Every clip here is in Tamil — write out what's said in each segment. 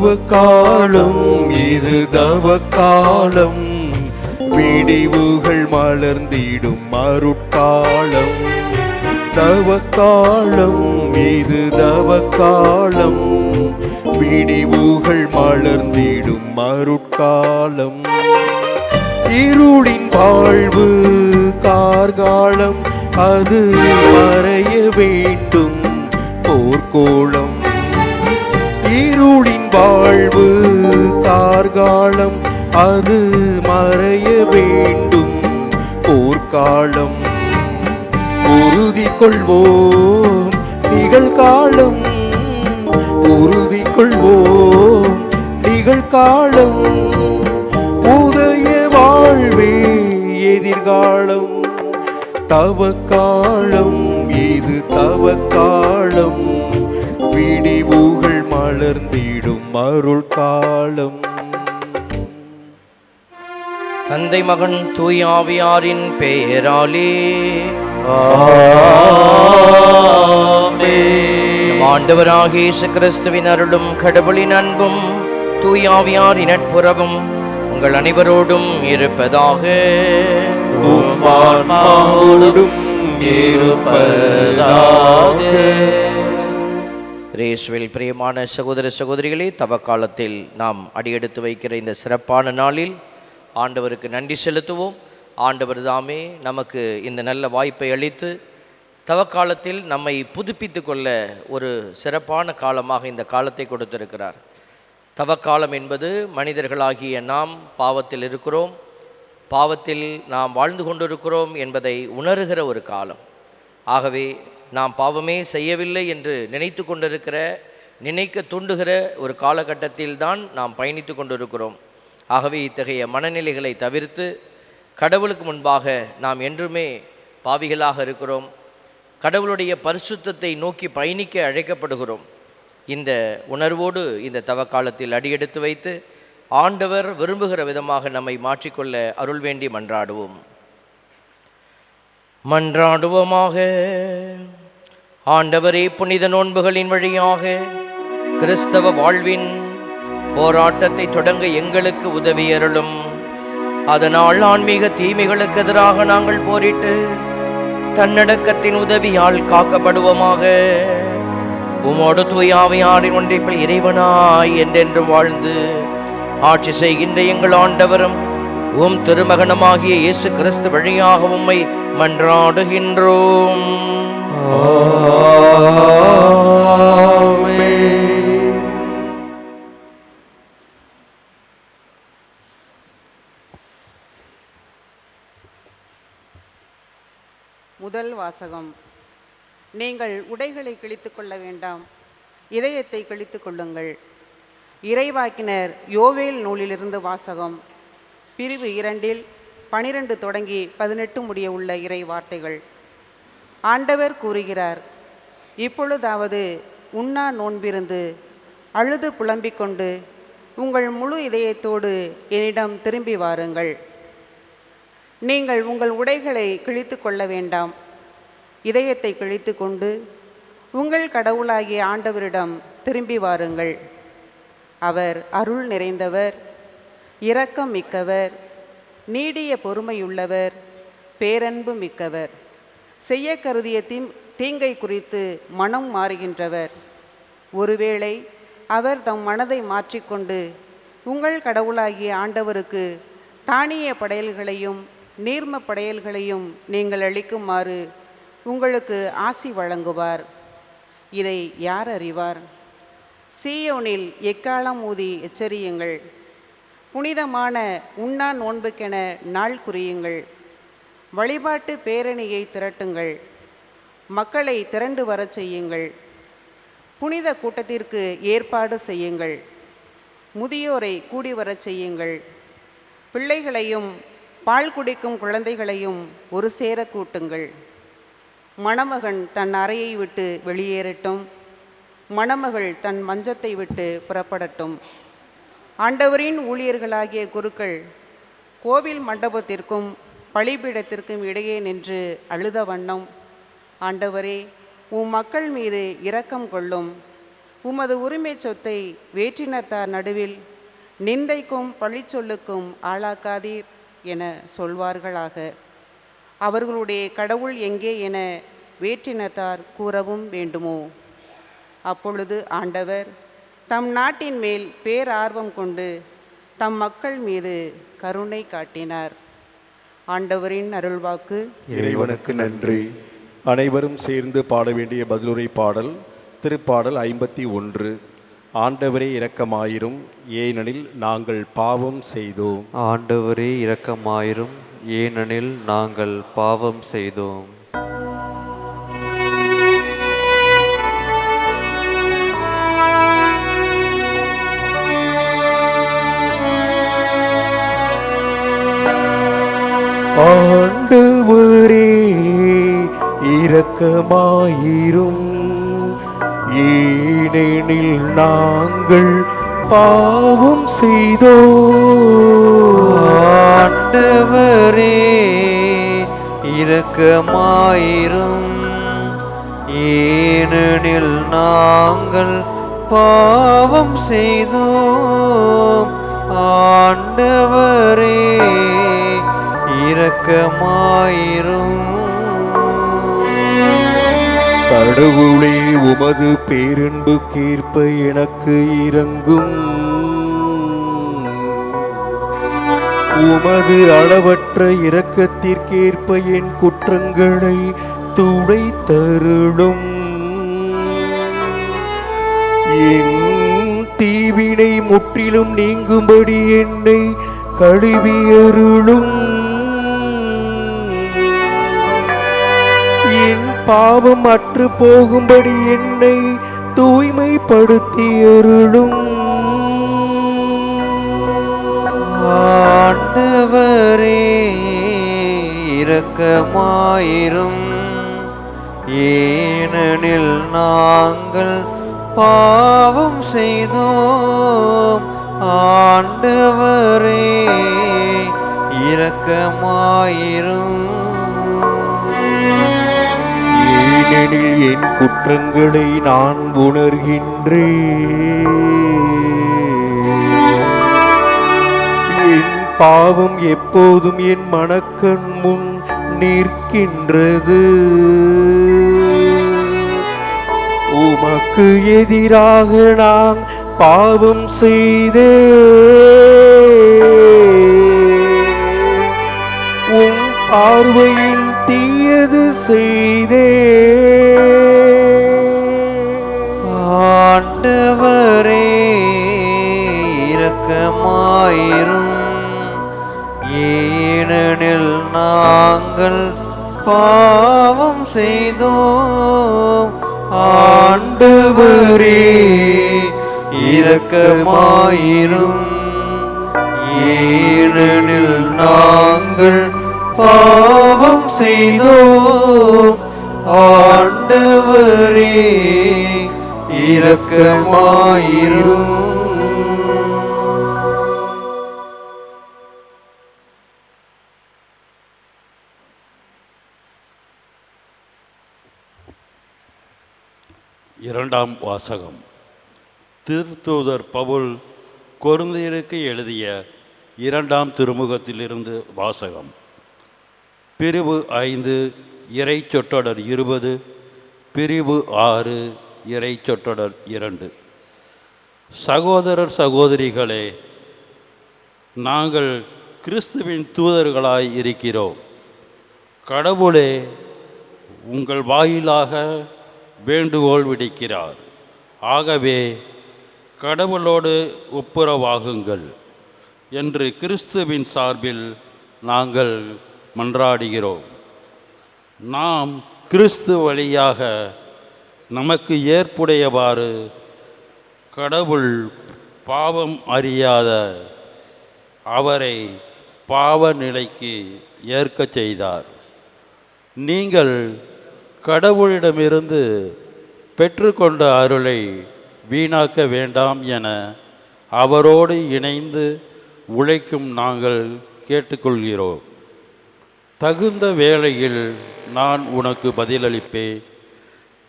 தவக்காலம் இது தவக்காலம், விடிவுகள் மலர்ந்திடும் அருட்காலம். தவக்காலம் இது தவக்காலம், விடிவுகள் மலர்ந்திடும் அருட்காலம். இருளின் வாழ்வு கார்காலம், அது மறைய வேண்டும் போர்க்கோளம். இருளின் வாழ்வு கார்காலம், அது மறைய வேண்டும் போர்க்காலம். உறுதி கொள்வோம் நிகழ்காலம், உறுதி கொள்வோம் நிகழ்காலம். உதய வாழ்வே எதிர்காலம். தவக்காலம் இது தவக்காலம், விடிவுகள் மலர்ந்திடும் அருள் காலம். தந்தை மகன் தூய ஆவியாரின் பெயராலே ஆமென். ஆண்டவராகிய இயேசு கிறிஸ்துவின் அருளும் கடவுளின் அன்பும் தூய ஆவியாரின் நட்புறவும் உங்கள் அனைவரோடும் இருப்பதாக. இயேசுவில் பிரியமான சகோதர சகோதரிகளே, தவக்காலத்தில் நாம் அடியெடுத்து வைக்கிற இந்த சிறப்பான நாளில் ஆண்டவருக்கு நன்றி செலுத்துவோம். ஆண்டவர் தாமே நமக்கு இந்த நல்ல வாய்ப்பை அளித்து தவக்காலத்தில் நம்மை புதுப்பித்து கொள்ள ஒரு சிறப்பான காலமாக இந்த காலத்தை கொடுத்திருக்கிறார். தவக்காலம் என்பது மனிதர்களாகிய நாம் பாவத்தில் இருக்கிறோம், பாவத்தில் நாம் வாழ்ந்து கொண்டிருக்கிறோம் என்பதை உணர்கிற ஒரு காலம். ஆகவே நாம் பாவமே செய்யவில்லை என்று நினைத்து கொண்டிருக்கிற, நினைக்க தூண்டுகிற ஒரு காலகட்டத்தில் தான் நாம் பயணித்து கொண்டிருக்கிறோம். ஆகவே இத்தகைய மனநிலைகளை தவிர்த்து கடவுளுக்கு முன்பாக நாம் என்றுமே பாவிகளாக இருக்கிறோம், கடவுளுடைய பரிசுத்தத்தை நோக்கி பயணிக்க அழைக்கப்படுகிறோம். இந்த உணர்வோடு இந்த தவக்காலத்தில் அடியெடுத்து வைத்து ஆண்டவர் விரும்புகிற விதமாக நம்மை மாற்றிக்கொள்ள அருள் வேண்டி மன்றாடுவோம். மன்றாடுவோமாக. ஆண்டவரே, புனித நோன்புகளின் வழியாக கிறிஸ்தவ வாழ்வின் போராட்டத்தை தொடங்க எங்களுக்கு உதவியருளும். அதனால் ஆன்மீக தீமைகளுக்கு எதிராக நாங்கள் போரிட்டு தன்னடக்கத்தின் உதவியால் காக்கப்படுவோமாக. உமோடு தூய ஆவியாரின் ஒன்றிப்பில் இறைவனாய் என்றென்றும் வாழ்ந்து ஆட்சி செய்கின்ற எங்கள் ஆண்டவரும் உம் திருமகனமாகிய இயேசு கிறிஸ்து வழியாக உம்மை மன்றாடுகின்றோம். முதல் வாசகம். நீங்கள் உடைகளை கிழித்து கொள்ள வேண்டாம், இதயத்தை கிழித்து கொள்ளுங்கள். இறைவாக்கினர் யோவேல் நூலிலிருந்து வாசகம். பிரிவு 2 12 தொடங்கி 18 முடிய உள்ள இறை வார்த்தைகள். ஆண்டவர் கூறுகிறார், இப்பொழுதாவது உண்ணா நோன்பிருந்து அழுது புலம்பிக் கொண்டு உங்கள் முழு இதயத்தோடு என்னிடம் திரும்பி வாருங்கள். நீங்கள் உங்கள் உடைகளை கிழித்து கொள்ள வேண்டாம், இதயத்தை கிழித்து கொண்டு உங்கள் கடவுளாகிய ஆண்டவரிடம் திரும்பி வாருங்கள். அவர் அருள் நிறைந்தவர், இரக்கம் மிக்கவர், நீடிய பொறுமையுள்ளவர், பேரன்பு மிக்கவர், செய்ய கருதிய தீங்கை குறித்து மனம் மாறுகின்றவர். ஒருவேளை அவர் தம் மனதை மாற்றிக்கொண்டு உங்கள் கடவுளாகிய ஆண்டவருக்கு தானிய படையல்களையும் நீர்ம படையல்களையும் நீங்கள் அளிக்குமாறு உங்களுக்கு ஆசி வழங்குவார். இதை யார் அறிவார்? சீயோனில் எக்காலம் ஊதி எச்சரியுங்கள், புனிதமான உண்ணா நோன்புக்கென நாள் குறியுங்கள். வழிபாட்டு பேரணியை திரட்டுங்கள், மக்களை திரண்டு வரச் செய்யுங்கள். புனித கூட்டத்திற்கு ஏற்பாடு செய்யுங்கள், முதியோரை கூடி வரச் செய்யுங்கள். பிள்ளைகளையும் பால் குடிக்கும் குழந்தைகளையும் ஒரு சேர கூட்டுங்கள். மணமகன் தன் அறையை விட்டு வெளியேறட்டும், மணமகள் தன் மஞ்சத்தை விட்டு புறப்படட்டும். ஆண்டவரின் ஊழியர்களாகிய குருக்கள் கோவில் மண்டபத்திற்கும் பலிபீடத்திற்கும் இடையே நின்று அழுத வண்ணம், ஆண்டவரே, உம் மக்கள் மீது இரக்கம் கொள்ளும், உமது உரிமை சொத்தை வேற்றினத்தார் நடுவில் நிந்தைக்கும் பழிச்சொல்லுக்கும் ஆளாக்காதீர் என சொல்வார்களாக. அவர்களுடைய கடவுள் எங்கே என வேற்றினத்தார் கூறவும் வேண்டுமோ? அப்பொழுது ஆண்டவர் தம் நாட்டின் மேல் பேரார்வம் கொண்டு தம் மக்கள் மீது கருணை காட்டினார். ஆண்டவரின் அருள்வாக்கு. இறைவனுக்கு நன்றி. அனைவரும் சேர்ந்து பாட வேண்டிய பதிலுரை பாடல் திருப்பாடல் 51. ஆண்டவரே இரக்கமாயிரும், ஏனெனில் நாங்கள் பாவம் செய்தோம். ஆண்டவரே இரக்கமாயிரும், ஏனெனில் நாங்கள் பாவம் செய்தோம். ஆண்டவரே இரக்கமாயிரும், ஏனெனில் நாங்கள் பாவம் செய்தோம். ஆண்டவரே இரக்கமாயிரும், ஏனெனில் நாங்கள் பாவம் செய்தோம். ஆண்டவரே இரக்கமாயிரும். கடவுளே உமது பேரன்புக்கேற்ப எனக்கு இரங்கும். உமது அளவற்ற இரக்கத்திற்கேற்ப என் குற்றங்களை துடைத்தருளும். என் தீவினை முற்றிலும் நீங்கும்படி என்னை கழுவியருளும். என் பாவம் அற்று போகும்படி என்னை தூய்மைப்படுத்தியருளும். ஆண்டவரே இரக்கமாயிரும், ஏனெனில் நாங்கள் பாவம் செய்தோம். ஆண்டவரே இரக்கமாயிரும். ஏனெனில் என் குற்றங்களை நான் உணர்கின்றேன். என் பாவம் எப்போதும் என் மனக்கண் முன் நிற்கின்றது. உமக்கு எதிராக நான் பாவம் செய்தேன். உம் பார்வையில் தீயது செய்தேன். ஆண்டவரே இரக்கமாயிரும், ஏனெனில் நாங்கள் பாவம் செய்தோம். ஆண்டவரே இரக்கமாயிரும், ஏனெனில் நாங்கள் பாவம் செய்தோம். ஆண்டவரே இரக்கமாயிரும். இரண்டாம் வாசகம். திருத்தூதர் பவுல் கொரிந்தியருக்கு எழுதிய இரண்டாம் திருமுகத்திலிருந்து வாசகம். பிரிவு 5 இறை சொற்றொடர் 20, பிரிவு 6 இறை சொற்றொடர் 2. சகோதரர் சகோதரிகளே, நாங்கள் கிறிஸ்துவின் தூதர்களாய் இருக்கிறோம். கடவுளே உங்கள் வாயிலாக வேண்டுகோள் விடுக்கிறார். ஆகவே கடவுளோடு ஒப்புரவாகுங்கள் என்று கிறிஸ்துவின் சார்பில் நாங்கள் மன்றாடுகிறோம். நாம் கிறிஸ்து வழியாக நமக்கு ஏற்புடையவாறு கடவுள் பாவம் அறியாத அவரை பாவ நிலைக்கு ஏற்கச் செய்தார். நீங்கள் கடவுளிடமிருந்து பெற்றுக்கொண்ட அருளை வீணாக்க வேண்டாம் என அவரோடு இணைந்து உழைக்கும் நாங்கள் கேட்டுக்கொள்கிறோம். தகுந்த வேளையில் நான் உனக்கு பதிலளிப்பேன்.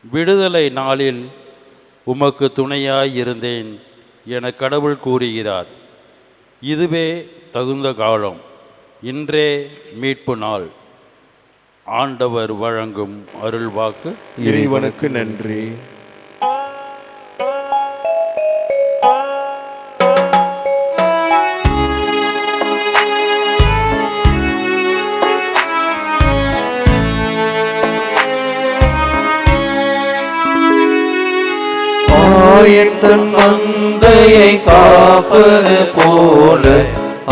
விடுதலை நாளில் உமக்கு துணையாய் இருந்தேன் என கடவுள் கூறுகிறார். இதுவே தகுந்த காலம், இன்றே மீட்பு நாள். ஆண்டவர் வழங்கும் அருள்வாக்கு. இறைவனுக்கு நன்றி. ஆயன் தன் மந்தையை காப்பது போல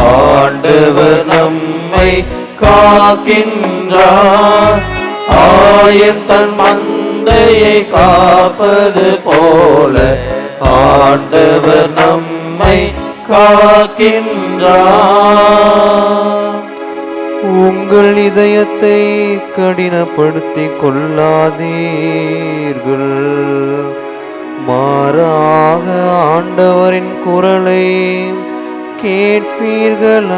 ஆண்டவர் நம்மை காக்கின்றார். ஆயன் தன் மந்தையை காப்பது போல ஆண்டவர் நம்மை காக்கின்றார். உங்கள் இதயத்தை கடினப்படுத்திக் கொள்ளாதீர்கள், மாறாக ஆண்டவரின் குரலை கேட்பீர்களாக.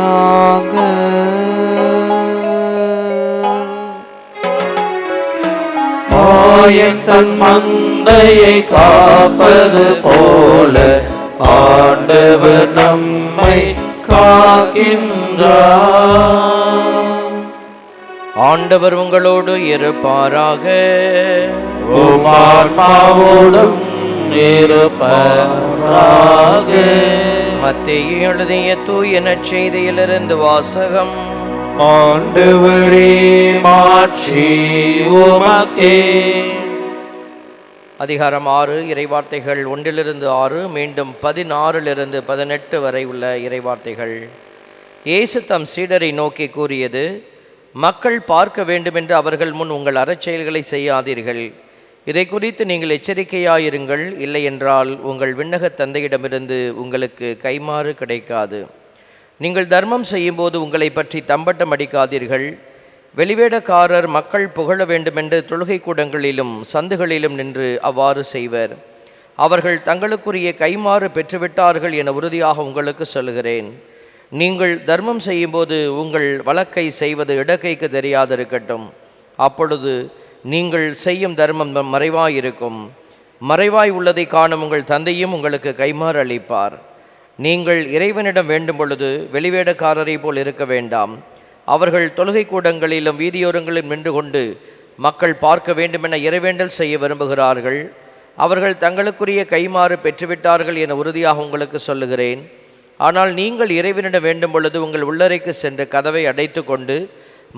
ஆயன் தன் மந்தையை காப்பது போல ஆண்டவர் நம்மை காக்கின்றார். ஆண்டவர் உங்களோடு இருப்பாராக. உம் ஆன்மாவோடும் இருப்பாராக. மத்தேயு எழுதிய தூய நற்செய்தியிலிருந்து வாசகம். ஆண்டவரே மாட்சி உமக்கே. அதிகாரம் 6, இறைவார்த்தைகள் 1-6, மீண்டும் 16-18 வரை உள்ள இறைவார்த்தைகள். இயேசு தம் சீடரை நோக்கி கூறியது, மக்கள் பார்க்க வேண்டுமென்று அவர்கள் முன் உங்கள் அறச்செயல்களை செய்யாதீர்கள். இதை குறித்து நீங்கள் எச்சரிக்கையாயிருங்கள், இல்லையென்றால் உங்கள் விண்ணக தந்தையிடமிருந்து உங்களுக்கு கைமாறு கிடைக்காது. நீங்கள் தர்மம் செய்யும்போது உங்களை பற்றி தம்பட்டம் அடிக்காதீர்கள். வெளிவேடக்காரர் மக்கள் புகழ வேண்டுமென்று தொழுகை கூடங்களிலும் சந்துகளிலும் நின்று அவ்வாறு செய்வர். அவர்கள் தங்களுக்குரிய கைமாறு பெற்றுவிட்டார்கள் என உறுதியாக உங்களுக்கு சொல்கிறேன். நீங்கள் தர்மம் செய்யும்போது உங்கள் வலக்கை செய்வது இடக்கைக்கு தெரியாதிருக்கட்டும். அப்பொழுது நீங்கள் செய்யும் தர்மம் மறைவாயிருக்கும். மறைவாய் உள்ளதை காணும் உங்கள் தந்தையும் உங்களுக்கு கைமாறு அளிப்பார். நீங்கள் இறைவனிடம் வேண்டும் பொழுது வெளிவேடக்காரரை போல் இருக்க வேண்டாம். அவர்கள் தொழுகை கூடங்களிலும் வீதியோரங்களிலும் நின்று கொண்டு மக்கள் பார்க்க வேண்டுமென இறைவேண்டல் செய்ய விரும்புகிறார்கள். அவர்கள் தங்களுக்குரிய கைமாறு பெற்றுவிட்டார்கள் என உறுதியாக உங்களுக்கு சொல்லுகிறேன். ஆனால் நீங்கள் இறைவனிடம் வேண்டும் பொழுது உங்கள் உள்ளறைக்கு சென்று கதவை அடைத்து கொண்டு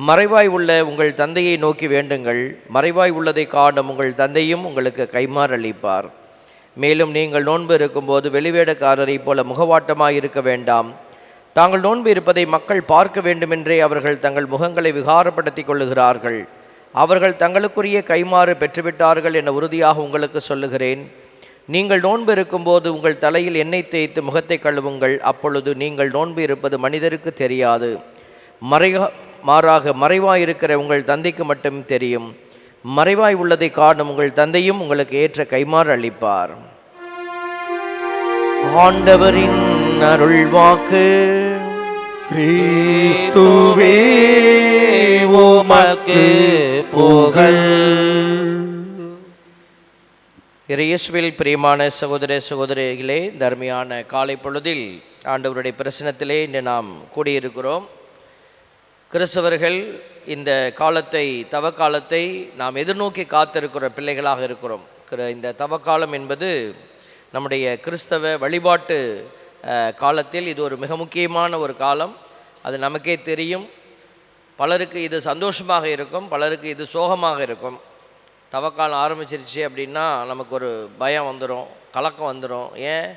மறைவாய் உள்ள உங்கள் தந்தையை நோக்கி வேண்டுங்கள். மறைவாய் உள்ளதை காணும் உங்கள் தந்தையும் உங்களுக்கு கைமாறு அளிப்பார். மேலும் நீங்கள் நோன்பு இருக்கும்போது வெளிவேடக்காரரை போல முகவாட்டமாய் இருக்க வேண்டாம். தாங்கள் நோன்பு இருப்பதை மக்கள் பார்க்க வேண்டுமென்றே அவர்கள் தங்கள் முகங்களை விகாரப்படுத்தி கொள்ளுகிறார்கள். அவர்கள் தங்களுக்குரிய கைமாறு பெற்றுவிட்டார்கள் என உறுதியாக உங்களுக்கு சொல்லுகிறேன். நீங்கள் நோன்பு இருக்கும்போது உங்கள் தலையில் எண்ணெய் தேய்த்து முகத்தை கழுவுங்கள். அப்பொழுது நீங்கள் நோன்பு இருப்பது மனிதருக்கு தெரியாது. மாறாக மறைவாய் இருக்கிற உங்கள் தந்தைக்கு மட்டும் தெரியும். மறைவாய் உள்ளதை காணும் உங்கள் தந்தையும் உங்களுக்கு ஏற்ற கைமாறு அளிப்பார். ஆண்டவரின் அருள்வாக்கு. கிறிஸ்துவே உமக்கு புகழ். இயேசுவில் பிரியமான சகோதர சகோதரிகளே, தர்மையான காலை பொழுதில் ஆண்டவருடைய பிரசனத்திலே இன்று நாம் கூடியிருக்கிறோம். கிறிஸ்தவர்கள் இந்த காலத்தை, தவக்காலத்தை நாம் எதிர்நோக்கி காத்திருக்கிற பிள்ளைகளாக இருக்கிறோம். இந்த தவக்காலம் என்பது நம்முடைய கிறிஸ்தவ வழிபாட்டு காலத்தில் இது ஒரு மிக முக்கியமான ஒரு காலம். அது நமக்கே தெரியும். பலருக்கு இது சந்தோஷமாக இருக்கும், பலருக்கு இது சோகமாக இருக்கும். தவக்காலம் ஆரம்பிச்சிருச்சு அப்படின்னா நமக்கு ஒரு பயம் வந்துடும், கலக்கம் வந்துடும். ஏன்?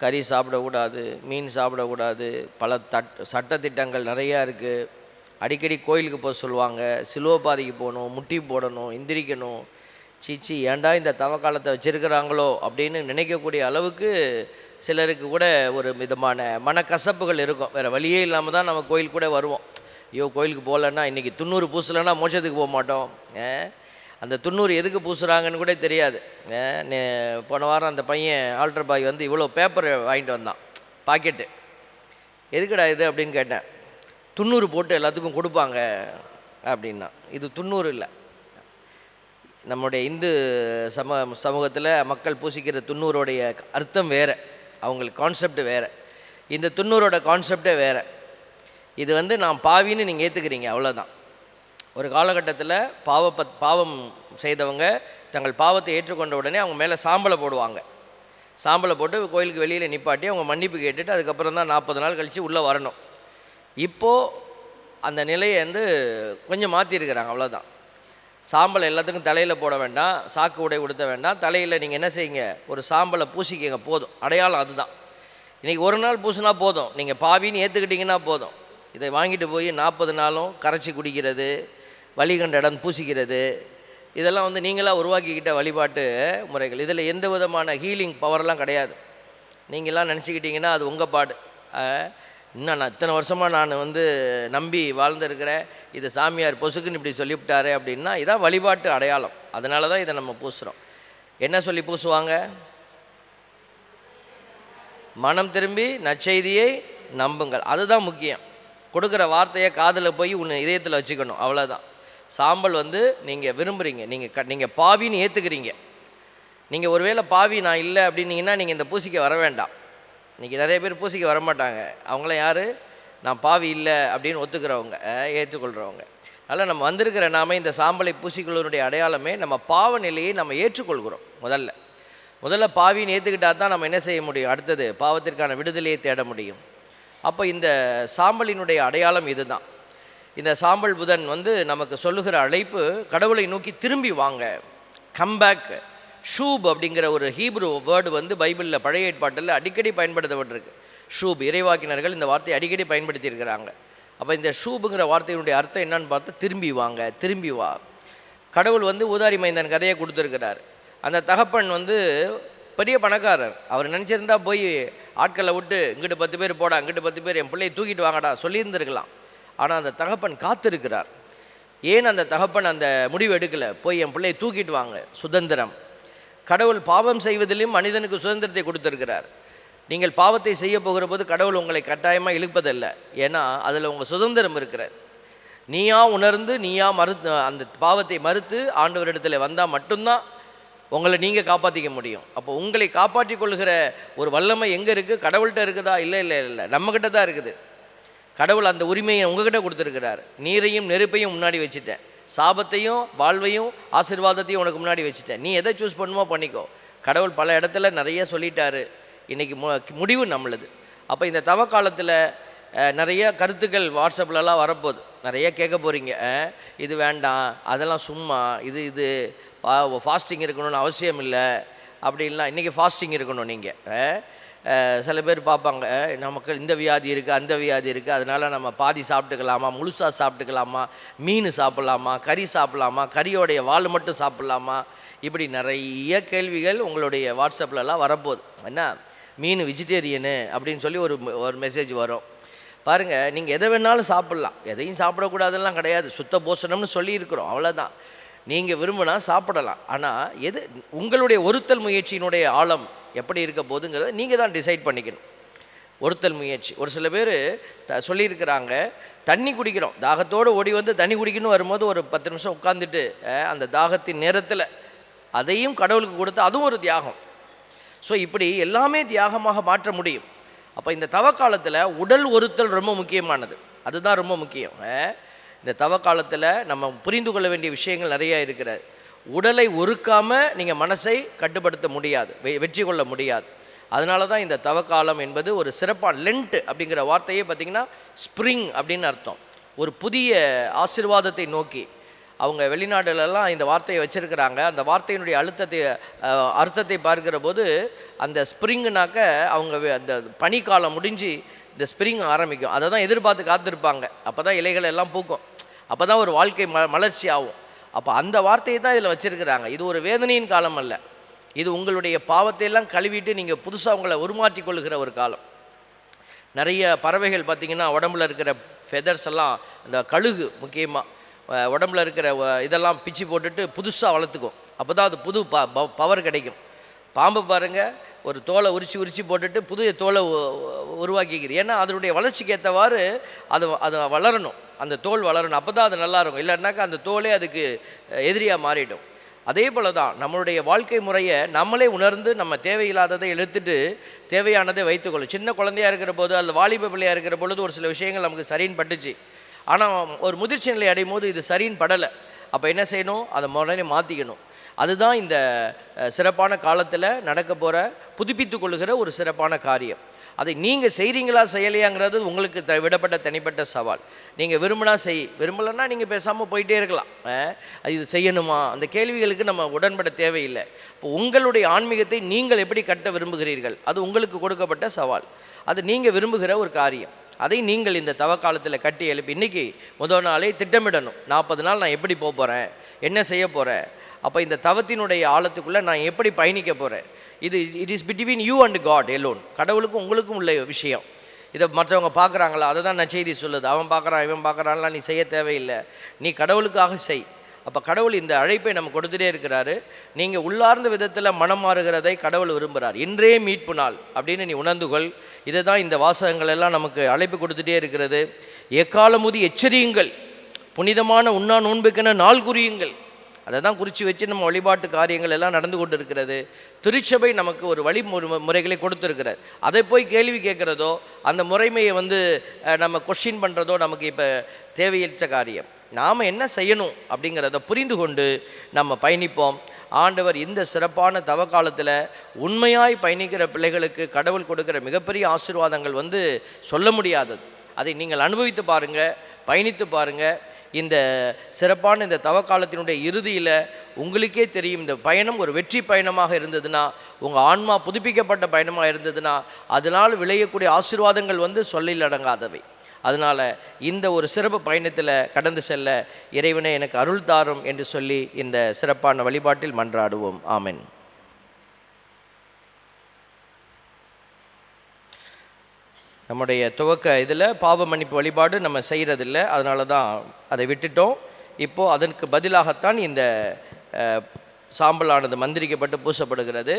கறி சாப்பிடக்கூடாது, மீன் சாப்பிடக்கூடாது, பல சட்டத்திட்டங்கள் நிறையா இருக்குது. அடிக்கடி கோயிலுக்கு போக சொல்லுவாங்க, சிலுவப்பாதைக்கு போகணும், முட்டி போடணும், எந்திரிக்கணும். சீச்சி ஏண்டா இந்த தவக்காலத்தை வச்சுருக்கிறாங்களோ அப்படின்னு நினைக்கக்கூடிய அளவுக்கு சிலருக்கு கூட ஒரு விதமான மனக்கசப்புகள் இருக்கும். வேறு வழியே இல்லாமல் தான் நம்ம கோயில் கூட வருவோம். ஐயோ, கோயிலுக்கு போகலன்னா இன்றைக்கி 90 பூசலைன்னா மோட்சத்துக்கு போக மாட்டோம். அந்த 90 எதுக்கு பூசுகிறாங்கன்னு கூட தெரியாது. போன வாரம் அந்த பையன் ஆல்டர் பாய் வந்து இவ்வளோ பேப்பர் வாங்கிட்டு வந்தான், பாக்கெட்டு. எதுக்குடா இது அப்படின்னு கேட்டேன். 90 போட்டு எல்லாத்துக்கும் கொடுப்பாங்க அப்படின்னா. இது 90 இல்லை. நம்முடைய இந்து சமூகத்தில் மக்கள் பூசிக்கிற துண்ணூரோடைய அர்த்தம் வேறு, அவங்களுக்கு கான்செப்ட் வேறு. இந்த துண்ணூரோட கான்செப்டே வேறு. இது வந்து நான் பாவின்னு நீங்கள் ஏற்றுக்கிறீங்க, அவ்வளோதான். ஒரு காலகட்டத்தில் பாவம் செய்தவங்க தங்கள் பாவத்தை ஏற்றுக்கொண்ட உடனே அவங்க மேலே சாம்பலை போடுவாங்க. சாம்பலை போட்டு கோயிலுக்கு வெளியில் நிப்பாட்டி அவங்க மன்னிப்பு கேட்டுட்டு அதுக்கப்புறம் தான் 40 நாள் கழித்து உள்ளே வரணும். இப்போது அந்த நிலையை வந்து கொஞ்சம் மாற்றிருக்கிறாங்க, அவ்வளோதான். சாம்பலை எல்லாத்துக்கும் தலையில் போட வேண்டாம், சாக்கு உடை உடுத்த வேண்டாம், தலையில் நீங்கள் என்ன செய்யுங்க, ஒரு சாம்பலை பூசிக்கங்க, போதும். அடையாளம் அதுதான். இன்றைக்கி ஒரு நாள் பூசினா போதும், நீங்கள் பாவின்னு ஏற்றுக்கிட்டிங்கன்னா போதும். இதை வாங்கிட்டு போய் 40 நாளும் கரைச்சி குடிக்கிறது, வழிகண்ட இடம் பூசிக்கிறது, இதெல்லாம் வந்து நீங்களாக உருவாக்கிக்கிட்ட வழிபாட்டு முறைகள். இதில் எந்த விதமான ஹீலிங் பவர்லாம் கிடையாது. நீங்களாம் நினச்சிக்கிட்டிங்கன்னா அது உங்கள் பாடு. இன்னும் நான் இத்தனை வருஷமாக நான் வந்து நம்பி வாழ்ந்துருக்கிறேன், இது சாமியார் பொசுக்குன்னு இப்படி சொல்லிவிட்டாரு அப்படின்னா இதான் வழிபாட்டு அடையாளம். அதனால தான் இதை நம்ம பூசுகிறோம். என்ன சொல்லி பூசுவாங்க? மனம் திரும்பி நற்செய்தியை நம்புங்கள். அதுதான் முக்கியம். கொடுக்குற வார்த்தையை காதில் போய் உன்னை இதயத்தில் வச்சுக்கணும், அவ்வளோதான். சாம்பல் வந்து நீங்கள் விரும்புகிறீங்க, நீங்கள் பாவின்னு ஏற்றுக்கிறீங்க. நீங்கள் ஒருவேளை பாவி நான் இல்லை அப்படின்னீங்கன்னா நீங்கள் இந்த பூசிக்க வர வேண்டாம். இன்றைக்கி நிறைய பேர் பூசிக்க வரமாட்டாங்க. அவங்களாம் யார்? நான் பாவி இல்லை அப்படின்னு ஒத்துக்கிறவங்க, ஏற்றுக்கொள்கிறவங்க. அதனால் நம்ம வந்திருக்கிற நாம இந்த சாம்பலை பூசிக்கொள்வதனுடைய அடையாளமே நம்ம பாவ நிலையை நம்ம ஏற்றுக்கொள்கிறோம். முதல்ல பாவின்னு ஏற்றுக்கிட்டால் தான் நம்ம என்ன செய்ய முடியும், அடுத்தது பாவத்திற்கான விடுதலையை தேட முடியும். அப்போ இந்த சாம்பலினுடைய அடையாளம் இதுதான். இந்த சாம்பல் புதன் வந்து நமக்கு சொல்லுகிற அழைப்பு, கடவுளை நோக்கி திரும்பி வாங்க, கம்பேக். ஷூப் அப்படிங்கிற ஒரு ஹீப்ரு வேர்டு வந்து பைபிளில் பழைய ஏற்பாட்டில் அடிக்கடி பயன்படுத்தப்பட்டிருக்கு. ஷூப், இறைவாக்கினர்கள் இந்த வார்த்தையை அடிக்கடி பயன்படுத்தியிருக்கிறாங்க. அப்போ இந்த ஷூபுங்கிற வார்த்தையினுடைய அர்த்தம் என்னன்னு பார்த்தா திரும்பி வாங்க, திரும்பி வா. கடவுள் வந்து ஊதாரி மைந்தன் கதையை கொடுத்துருக்கிறார். அந்த தகப்பன் வந்து பெரிய பணக்காரர். அவர் நினச்சிருந்தா போய் ஆட்களை விட்டு இங்கிட்டு 10 பேர் போடா, இங்கிட்டு 10 பேர் என் பிள்ளையை தூக்கிட்டு வாங்கடா சொல்லியிருந்திருக்கலாம். ஆனால் அந்த தகப்பன் காத்திருக்கிறார். ஏன் அந்த தகப்பன் அந்த முடிவு எடுக்கலை? போய் என் பிள்ளையை தூக்கிட்டு வாங்க, சுதந்திரம். கடவுள் பாவம் செய்வதிலும் மனிதனுக்கு சுதந்திரத்தை கொடுத்திருக்கிறார். நீங்கள் பாவத்தை செய்ய போகிற போது கடவுள் உங்களை கட்டாயமாக இழுப்பதில்லை. ஏன்னா அதில் உங்கள் சுதந்திரம் இருக்கிறது. நீயா உணர்ந்து நீயா அந்த பாவத்தை மறுத்து ஆண்டவரிடத்தில் வந்தால் மட்டும்தான் உங்களை நீங்கள் காப்பாற்றிக்க முடியும். அப்போ உங்களை காப்பாற்றி கொள்கிற ஒரு வல்லமை எங்கே இருக்குது? கடவுள்கிட்ட இருக்குதா? இல்லை இல்லை இல்லை, நம்மக்கிட்ட தான் இருக்குது. கடவுள் அந்த உரிமையை உங்ககிட்ட கொடுத்துருக்கிறார். நீரையும் நெருப்பையும் முன்னாடி வச்சுட்டேன், சாபத்தையும் வாழ்வையும் ஆசீர்வாதத்தையும் உனக்கு முன்னாடி வச்சுட்டேன். நீ எதை சூஸ் பண்ணுமோ பண்ணிக்கோ. கடவுள் பல இடத்துல நிறைய சொல்லிட்டாரு. இன்றைக்கி முடிவு நம்மளுது. அப்போ இந்த தவ காலத்தில் நிறைய கருத்துக்கள் வாட்ஸ்அப்லலாம் வரப்போகுது. நிறைய கேட்க போகிறீங்க, இது வேண்டாம், அதெல்லாம் சும்மா, இது ஃபாஸ்டிங் இருக்கணும்னு அவசியம் இல்லை அப்படின்லாம். இன்றைக்கி ஃபாஸ்டிங் இருக்கணும் நீங்கள். சில பேர் பார்ப்பாங்க, நமக்கு இந்த வியாதி இருக்குது, அந்த வியாதி இருக்குது, அதனால் நம்ம பாதி சாப்பிட்டுக்கலாமா, முழுசாக சாப்பிட்டுக்கலாமா, மீன் சாப்பிட்லாமா, கறி சாப்பிட்லாமா, கறியோடைய வால் மட்டும் சாப்பிட்லாமா, இப்படி நிறைய கேள்விகள் உங்களுடைய வாட்ஸ்அப்லலாம் வரப்போகுது. என்ன, மீன் வெஜிடேரியனு அப்படின்னு சொல்லி ஒரு மெசேஜ் வரும். பாருங்கள், நீங்கள் எதை வேணாலும் சாப்பிட்லாம், எதையும் சாப்பிடக்கூடாதுலாம் கிடையாது. சுத்த போஷணம்னு சொல்லியிருக்கிறோம், அவ்வளோதான். நீங்கள் விரும்பினா சாப்பிடலாம். ஆனால் எது உங்களுடைய ஒருத்தல் முயற்சியினுடைய ஆழம் எப்படி இருக்க போதுங்கிறத நீங்கள் தான் டிசைட் பண்ணிக்கணும். ஒருத்தல் முயற்சி. ஒரு சில பேர் சொல்லியிருக்கிறாங்க, தண்ணி குடிக்கிறோம், தாகத்தோடு ஓடி வந்து தண்ணி குடிக்கணும் வரும்போது ஒரு 10 நிமிஷம் உட்காந்துட்டு அந்த தாகத்தின் நேரத்தில் அதையும் கடவுளுக்கு கொடுத்து அதுவும் ஒரு தியாகம். ஸோ இப்படி எல்லாமே தியாகமாக மாற்ற முடியும். அப்போ இந்த தவ காலத்தில் உடல் ஒருத்தல் ரொம்ப முக்கியமானது. அதுதான் ரொம்ப முக்கியம். இந்த தவ காலத்தில் நம்ம புரிந்து கொள்ள வேண்டிய விஷயங்கள் நிறையா இருக்கிறது. உடலை ஒருக்காமல் நீங்கள் மனசை கட்டுப்படுத்த முடியாது, வெற்றி கொள்ள முடியாது. அதனால தான் இந்த தவக்காலம் என்பது ஒரு சிறப்பான லென்ட் அப்படிங்கிற வார்த்தையே பார்த்திங்கன்னா ஸ்ப்ரிங் அப்படின்னு அர்த்தம். ஒரு புதிய ஆசீர்வாதத்தை நோக்கி அவங்க வெளிநாடுலலாம் இந்த வார்த்தையை வச்சுருக்கிறாங்க. அந்த வார்த்தையினுடைய அர்த்தத்தை பார்க்கிற போது அந்த ஸ்ப்ரிங்குனாக்க அவங்க அந்த பனிக்காலம் முடிஞ்சு இந்த ஸ்ப்ரிங் ஆரம்பிக்கும். அதை தான் எதிர்பார்த்து காத்திருப்பாங்க. அப்போ தான் இலைகள் எல்லாம் பூக்கும், அப்போ தான் ஒரு வாழ்க்கை மலர்ச்சி ஆகும். அப்போ அந்த வார்த்தையை தான் இதில் வச்சுருக்கிறாங்க. இது ஒரு வேதனையின் காலம் அல்ல, இது உங்களுடைய பாவத்தையெல்லாம் கழுவிட்டு நீங்கள் புதுசாக உங்களை உருமாற்றி கொள்ளுகிற ஒரு காலம். நிறைய பறவைகள் பார்த்திங்கன்னா உடம்புல இருக்கிற ஃபெதர்ஸ் எல்லாம், அந்த கழுகு முக்கியமாக உடம்புல இருக்கிற இதெல்லாம் பிச்சு போட்டுட்டு புதுசாக வளர்த்துக்கும். அப்போ தான் அது புது பவர் கிடைக்கும். பாம்பு பாருங்கள், ஒரு தோலை உரிச்சு போட்டுட்டு புதிய தோலை உருவாக்கிக்கிறது. ஏன்னா அதனுடைய வளர்ச்சிக்கு ஏற்றவாறு அது வளரணும், அந்த தோல் வளரணும், அப்போ தான் அது நல்லாயிருக்கும். இல்லைன்னாக்கா அந்த தோலே அதுக்கு எதிரியாக மாறிடும். அதே போல தான் நம்மளுடைய வாழ்க்கை முறையை நம்மளே உணர்ந்து நம்ம தேவையில்லாததை எடுத்துட்டு தேவையானதை வைத்துக்கொள்ளும். சின்ன குழந்தையாக இருக்கிற போது அல்லது வாலிப பிள்ளையாக இருக்கிற பொழுது ஒரு சில விஷயங்கள் நமக்கு சரின்னு பட்டுச்சு. ஆனால் ஒரு முதிர்ச்சி நிலை அடையும் போது இது சரின்னு படலை. அப்போ என்ன செய்யணும்? அதை உடனே மாற்றிக்கணும். அதுதான் இந்த சிறப்பான காலத்தில் நடக்க போகிற புதுப்பித்து கொள்ளுகிற ஒரு சிறப்பான காரியம். அதை நீங்கள் செய்கிறீங்களா செய்யலையாங்கிறது உங்களுக்கு விடப்பட்ட தனிப்பட்ட சவால். நீங்கள் விரும்பினா விரும்பலைன்னா நீங்கள் பேசாமல் போயிட்டே இருக்கலாம். இது செய்யணுமா? அந்த கேள்விகளுக்கு நம்ம உடன்பட தேவையில்லை. இப்போ உங்களுடைய ஆன்மீகத்தை நீங்கள் எப்படி கட்ட விரும்புகிறீர்கள்? அது உங்களுக்கு கொடுக்கப்பட்ட சவால். அது நீங்கள் விரும்புகிற ஒரு காரியம். அதை நீங்கள் இந்த தவக்காலத்தில் கட்டி எழுப்பி இன்றைக்கி முதல் நாளே திட்டமிடணும். 40 நாள் நான் எப்படி போக போகிறேன், என்ன செய்ய போகிறேன், அப்போ இந்த தவத்தினுடைய ஆழத்துக்குள்ளே நான் எப்படி பயணிக்க போகிறேன். It is between you and God alone. கடவுளுக்கும் உங்களுக்கும் உள்ள விஷயம். இதை மற்றவங்க பார்க்குறாங்களா, அதை தான் நான் செய்தி சொல்லுது. அவன் பார்க்குறான் இவன் பார்க்குறான்லாம் நீ செய்ய தேவையில்லை, நீ கடவுளுக்காக செய். அப்போ கடவுள் இந்த அழைப்பை நம்ம கொடுத்துட்டே இருக்கிறாரு. நீங்கள் உள்ளார்ந்த விதத்தில் மனம் மாறுகிறதை கடவுள் விரும்புகிறார். இன்றே மீட்பு நாள் அப்படின்னு நீ உணர்ந்துகொள். இதை தான் இந்த வாசகங்கள் எல்லாம் நமக்கு அழைப்பு கொடுத்துட்டே இருக்கிறது. எக்காலமுதி எச்சரியுங்கள், புனிதமான உண்ணா நோன்புக்கென நாள் குறியுங்கள். அதை தான் குறித்து வச்சு நம்ம வழிபாட்டு காரியங்கள் எல்லாம் நடந்து கொண்டு இருக்கிறது. திருச்சபை நமக்கு ஒரு முறைகளை கொடுத்துருக்கிறார். அதை போய் கேள்வி கேட்குறதோ அந்த முறைமையை நம்ம கொஸ்டின் பண்ணுறதோ நமக்கு இப்போ தேவையற்ற காரியம். நாம் என்ன செய்யணும் அப்படிங்கிறத புரிந்து கொண்டு நம்ம பயணிப்போம். ஆண்டவர் இந்த சிறப்பான தவக்காலத்தில் உண்மையாய் பயணிக்கிற பிள்ளைகளுக்கு கடவுள் கொடுக்குற மிகப்பெரிய ஆசீர்வாதங்கள் சொல்ல முடியாதது. அதை நீங்கள் அனுபவித்து பாருங்கள், பயணித்து பாருங்கள். இந்த சிறப்பான இந்த தவக்காலத்தினுடைய இறுதியில் உங்களுக்கே தெரியும், இந்த பயணம் ஒரு வெற்றி பயணமாக இருந்ததுன்னா, உங்கள் ஆன்மா புதுப்பிக்கப்பட்ட பயணமாக இருந்ததுன்னா, அதனால் விளையக்கூடிய ஆசீர்வாதங்கள் சொல்லில் அடங்காதவை. அதனால் இந்த ஒரு சிறப்பு பயணத்தில் கடந்து செல்ல இறைவனை எனக்கு அருள் தாரும் என்று சொல்லி இந்த சிறப்பான வழிபாட்டில் மன்றாடுவோம். ஆமென். நம்முடைய துவக்க இதில் பாவ மன்னிப்பு வழிபாடு நம்ம செய்கிறதில்ல, அதனால தான் அதை விட்டுட்டோம். இப்போது அதற்கு பதிலாகத்தான் இந்த சாம்பலானது மந்திரிக்கப்பட்டு பூசப்படுகிறது.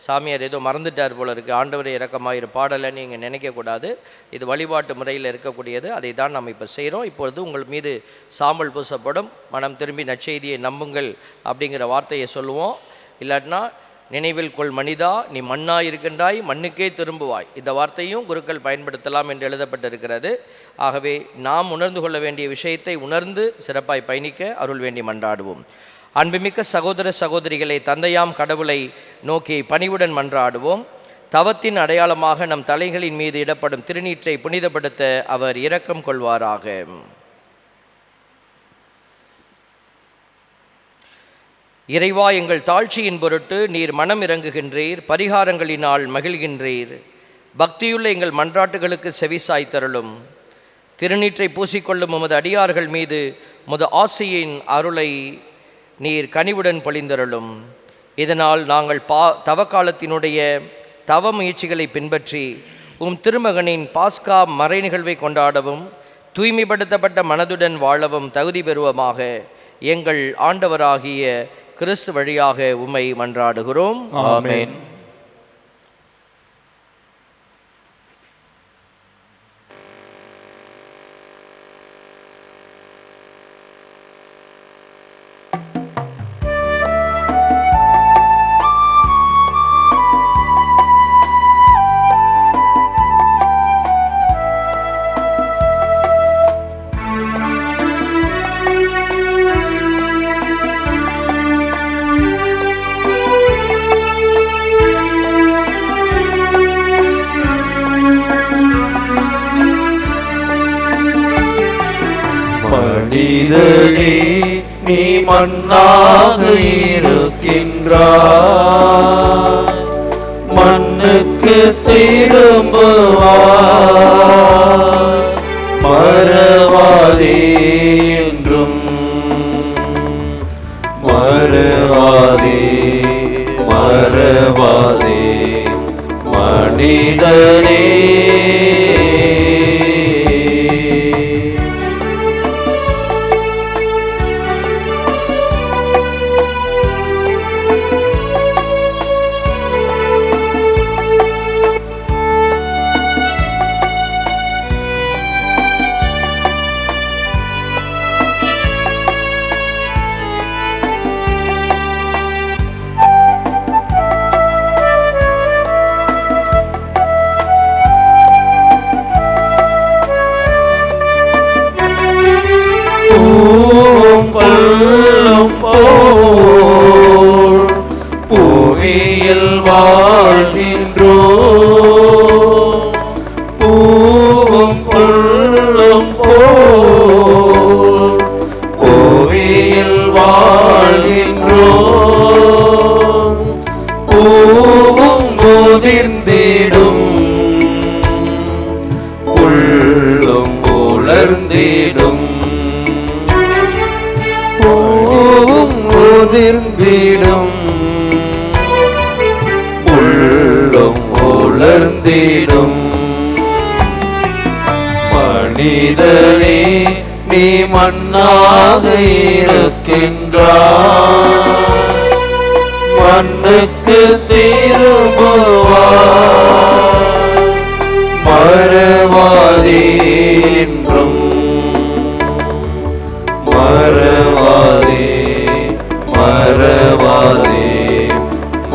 சாமியார் ஏதோ மறந்துட்டார் போல இருக்குது. ஆண்டவரை இரக்கமாயிரு பாடலை நீங்கள் நினைக்கக்கூடாது. இது வழிபாட்டு முறையில் இருக்கக்கூடியது. அதை தான் நம்ம இப்போ செய்கிறோம். இப்பொழுது உங்கள் மீது சாம்பல் பூசப்படும். மனம் திரும்பி நற்செய்தியை நம்புங்கள் அப்படிங்கிற வார்த்தையை சொல்லுவோம். இல்லாட்டினா நினைவில் கொள் மனிதா, நீ மண்ணாய் இருக்கின்றாய், மண்ணுக்கே திரும்புவாய். இந்த வார்த்தையும் குருக்கள் பயன்படுத்தலாம் என்று எழுதப்பட்டிருக்கிறது. ஆகவே நாம் உணர்ந்து கொள்ள வேண்டிய விஷயத்தை உணர்ந்து சிறப்பாய் பயணிக்க அருள் வேண்டி மன்றாடுவோம். அன்புமிக்க சகோதர சகோதரிகளை, தந்தையாம் கடவுளை நோக்கி பணிவுடன் மன்றாடுவோம். தவத்தின் அடையாளமாக நம் தலைகளின் மீது இடப்படும் திருநீற்றை புனிதப்படுத்த அவர் இரக்கம் கொள்வாராக. இறைவா, எங்கள் தாழ்ச்சியின் பொருட்டு நீர் மனம் இறங்குகின்றீர், பரிகாரங்களினால் மகிழ்கின்றீர். பக்தியுள்ள எங்கள் மன்றாட்டுகளுக்கு செவிசாய் தருளும். திருநீற்றை பூசிக்கொள்ளும் உமது அடியார்கள் மீது உமது ஆசியின் அருளை நீர் கனிவுடன் பொழிந்தருளும். இதனால் நாங்கள் தவக்காலத்தினுடைய தவ முயற்சிகளை பின்பற்றி திருமகனின் பாஸ்கா மறை நிகழ்வை கொண்டாடவும் தூய்மைப்படுத்தப்பட்ட மனதுடன் வாழவும் தகுதி பெறுவோமாக. எங்கள் ஆண்டவராகிய கிறிஸ்து வழியாக உம்மை மன்றாடுகிறோம். ஆமென். மனிதனே, நீ மண்ணாக இருக்கின்றாய், மண்ணுக்கு திரும்புவாய். மறவாதே என்றும் மறவாதே, மறவாதே மனிதனே. புல்லும் போல் பூமியில் வாழ்கின்றோம். பூவும் புல்லும் போல் பூமியில் வாழ்கின்றோம். பூவும் உதிர்ந்திடும் புல்லும் உலர்ந்திடும். பூவும் உதிர்ந்திடும் புல்லும் உலர்ந்திடும். மனிதனே நீ மண்ணாக இருக்கின்றாய், மண்ணுக்கு திரும்புவாய். மறவாதே என்றும் மறவாதே, மறவாதே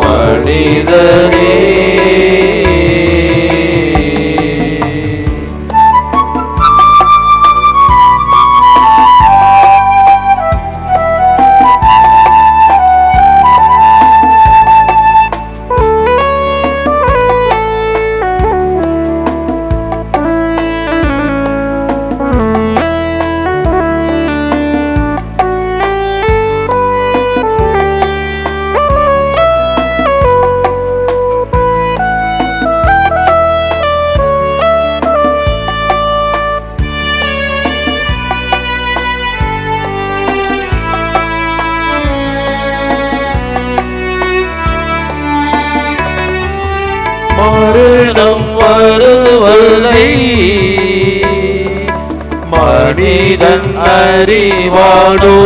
மனிதனே. மரணம் வருவதை மனிதன் அறிவானோ?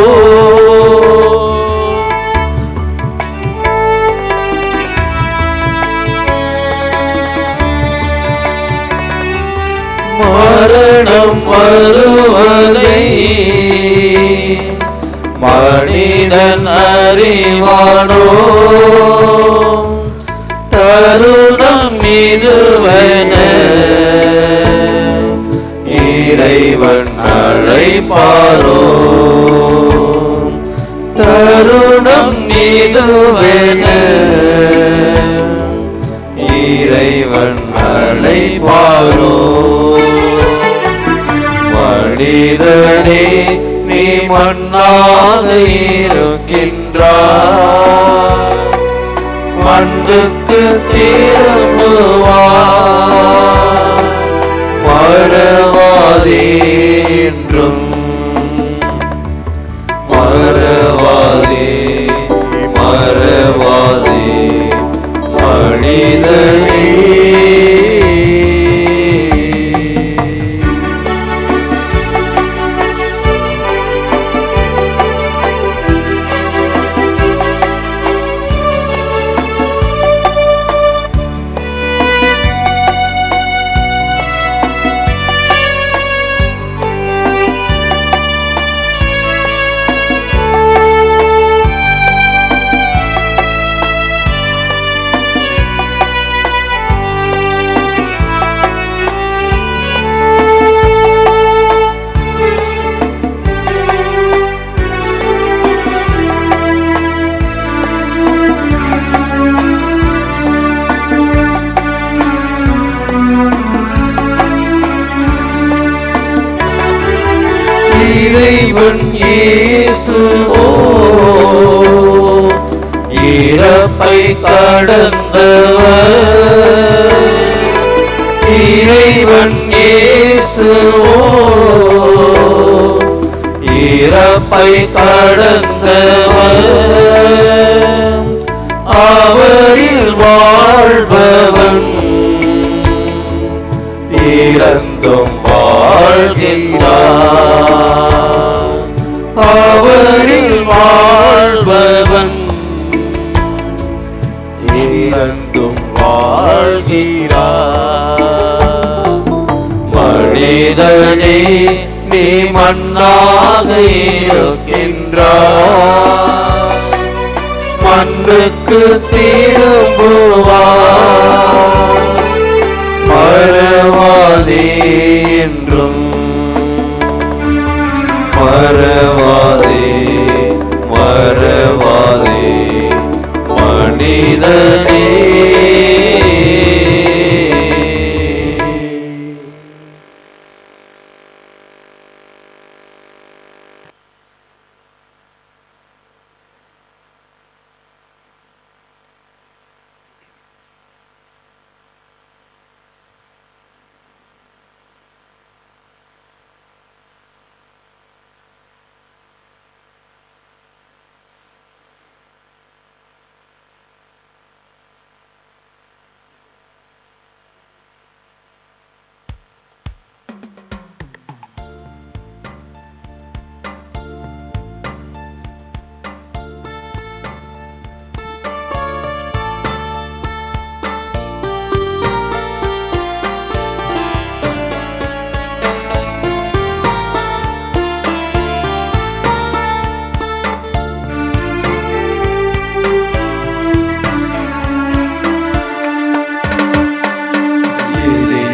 மரணம் வருவதை மனிதன் அறிவானோ? தருணம் இதுவென இறைவன் அழைப்பாரோ? தருணம் இதுவென இறைவன் அழைப்பாரோ? மனிதனே நீ மண்ணாக இருக்கின்றாய், மண்ணுக்கு திரும்புவாய். மறவாதே என்றும் மறவாதே, மறவாதே மனிதனே. இறைவன் இயேசுவோ இறப்பை கடந்தவர். இறைவன் இயேசுவோ இறப்பை கடந்தவர். அவரில் வாழ்பவன் இறந்தும் வாழ்கின்றான். அவரில் வாழ்பவன் இறந்தும் வாழ்கிறான். மனிதனே நீ மண்ணாக இருக்கின்றாய், மண்ணுக்கு திரும்புவாய். மறவாதே என்றும் மறவாதே, பலனே.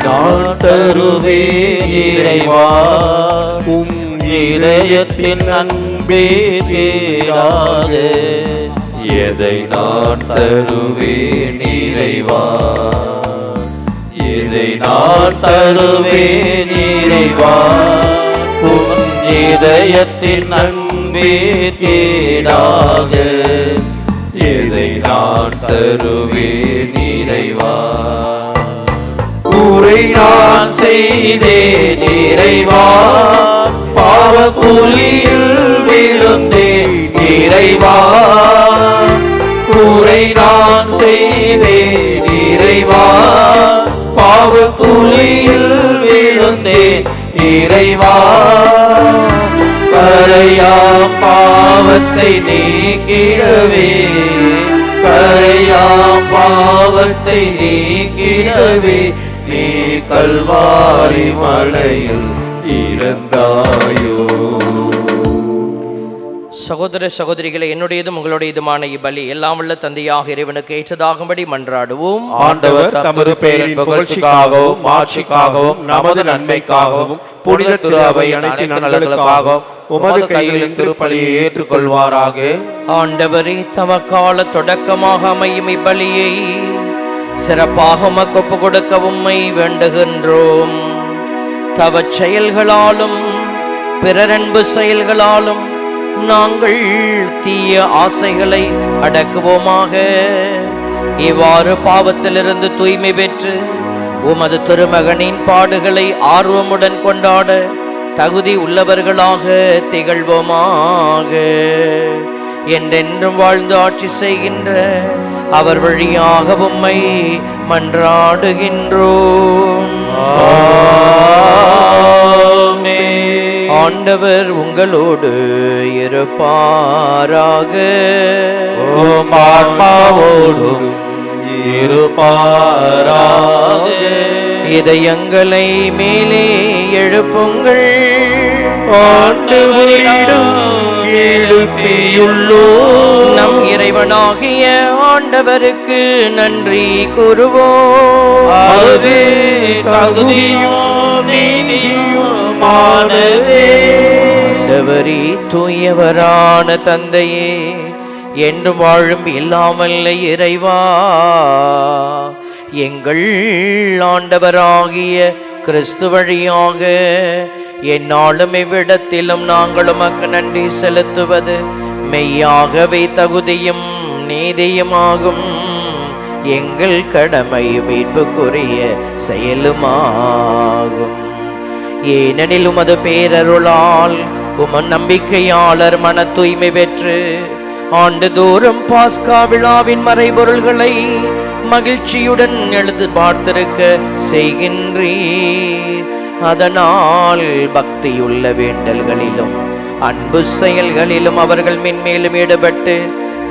நான் தருவேன் இறைவா உம் இதயத்தின் அன்பே தேடாத. எதை நான் தருவேன் இறைவா, எதை நான் தருவேன் இறைவா உம் இதயத்தின் அன்பே தேடாத. எதை நான் தருவேன் இறைவா. கூரை நான் செய்தேன் இறைவா, பாவ கூலியில் விழுந்தேன் இறைவா. கூரை நான் செய்தேன் இறைவா, பாவ கூலியில் விழுந்தேன் இறைவா. கரையாம் பாவத்தை நீக்கிடவே, கரையாம் பாவத்தை நீக்கிடவே நீ கல்வாரி மலையில் இறந்தாயோ. சகோதர சகோதரிகளை, என்னுடையதும் உங்களுடையதுமான இப்பலி எல்லாம் உள்ள தந்தையாக இறைவனுக்கு ஏற்றதாகும்படி மன்றாடுவோம். ஆண்டவர் தமது பெயரின் புகழ்ச்சிக்காகவும் மாட்சிக்காகவும் நமது நன்மைக்காகவும் புனித திரு அவை அனைத்து நலன்களுக்காகவும் உமது கைகளின் திருப்பலியை ஏற்றுக்கொள்வாராக. ஆண்டவரே, தமக்கால தொடக்கமாக அமையும் இப்பலியை சிறப்பாக உமக்கு ஒப்பு கொடுக்க உம்மை வேண்டுகின்றோம். தவச் செயல்களாலும் பிறரன்பு செயல்களாலும் நாங்கள் தீய ஆசைகளை அடக்குவோமாக. இவ்வாறு பாவத்திலிருந்து தூய்மை பெற்று உமது திருமகனின் பாடுகளை ஆர்வமுடன் கொண்டாட தகுதி உள்ளவர்களாக திகழ்வோமாக. என்றென்றும் வாழ்ந்து ஆட்சி செய்கின்ற அவர் வழியாக உம்மை மன்றாடுகின்றோம். ஆண்டவர் உங்களோடு இருப்பாராக. உம் ஆன்மாவோடும் இருப்பாராக. இதயங்களை மேலே எழுப்புங்கள். ஆண்டவரிடம் எழுப்பியுள்ளோம். நம் இறைவனாகிய ஆண்டவருக்கு நன்றி கூறுவோம். அதுவே தகுதியும் நீதியுமானதே. ஆண்டவரே, தூயவரான தந்தையே, என்று வாழும் இல்லாமல்ல இறைவா, எங்கள் ஆண்டவராகிய கிறிஸ்து வழியாக என்னாலும் இவ்விடத்திலும் நாங்கள் உமக்கு நன்றி செலுத்துவது மெய்யாகவே தகுதியும் நீதியுமாகும். எங்கள் கடமையும் மீட்புக்குரிய செயலுமாகும். ஏனெனில் உமது பேரருளால் உமன் நம்பிக்கையாளர் மன தூய்மை பெற்று ஆண்டுதோறும் பாஸ்கா விழாவின் மறைபொருள்களை மகிழ்ச்சியுடன் எழுது பார்த்திருக்க செய்கின்றீர். அதனால் பக்தியுள்ள வேண்டல்களிலும் அன்பு செயல்களிலும் அவர்கள் மென்மேலும் ஈடுபட்டு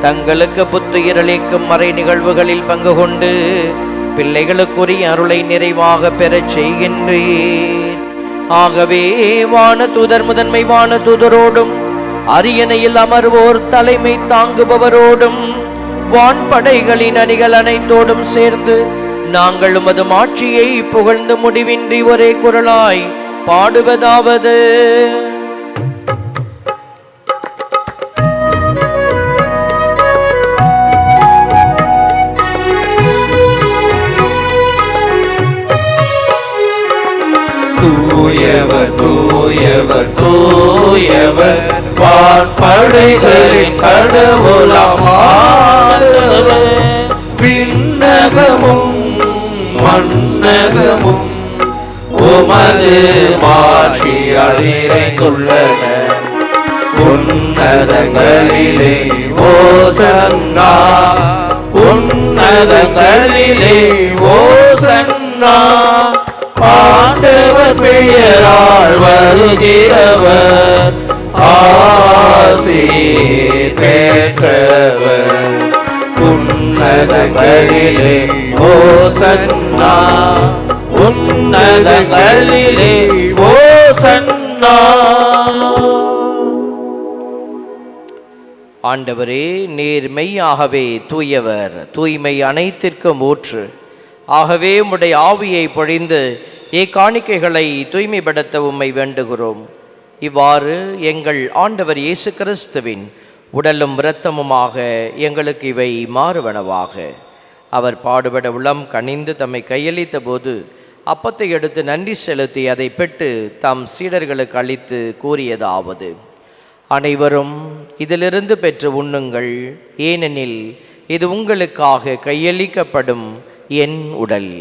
தங்களுக்கு புத்துயிரளிக்கும் மறை நிகழ்வுகளில் பங்கு கொண்டு பிள்ளைகளுக்குரிய அருளை நிறைவாக பெறச் செய்கின்றீர். ஆகவே வானதூதர் முதன்மை வானதூதரோடும் அரியணையில் அமர்வோர் தலைமை தாங்குபவரோடும் வான்படைகளின் அணிகள் அனைத்தோடும் சேர்ந்து நாங்கள் உமது மாட்சியை புகழ்ந்து முடிவின்றி ஒரே குரலாய் பாடுவதாவது: தூயவர் தூயவர் வான்படைகளின் கடவுளாம் ஆண்டவர். விண்ணகமும் மண்ணகமும் உமது மாட்சியால் நிறைந்துள்ளன. உன்னதங்களிலே ஓசன்னா, உன்னதங்களிலே ஓசன்னா. ஆண்டவர் பெயரால் வருகிறவர் ஆசி பெற்றவர். உன்னதங்களிலே ஓசன்னா, உன்னதங்களிலே ஓசன்னா. ஆண்டவரே, நீர் மெய்யாகவே தூயவர், தூய்மை அனைத்திற்கும் ஊற்று. ஆகவே உம்முடைய ஆவியை பொழிந்து இக்காணிக்கைகளை தூய்மைப்படுத்த உம்மை வேண்டுகிறோம். இவ்வாறு எங்கள் ஆண்டவர் இயேசு கிறிஸ்துவின் உடலும் இரத்தமுமாக எங்களுக்கு இவை மாறுவனவாக. அவர் பாடுபட உளம் கனிந்து தம்மை கையளித்த போது அப்பத்தை எடுத்து நன்றி செலுத்தி அதை பெற்று தம் சீடர்களுக்கு அளித்து கூறியதாவது: அனைவரும் இதிலிருந்து பெற்று உண்ணுங்கள், ஏனெனில் இது உங்களுக்காக கையளிக்கப்படும் என் உடல்.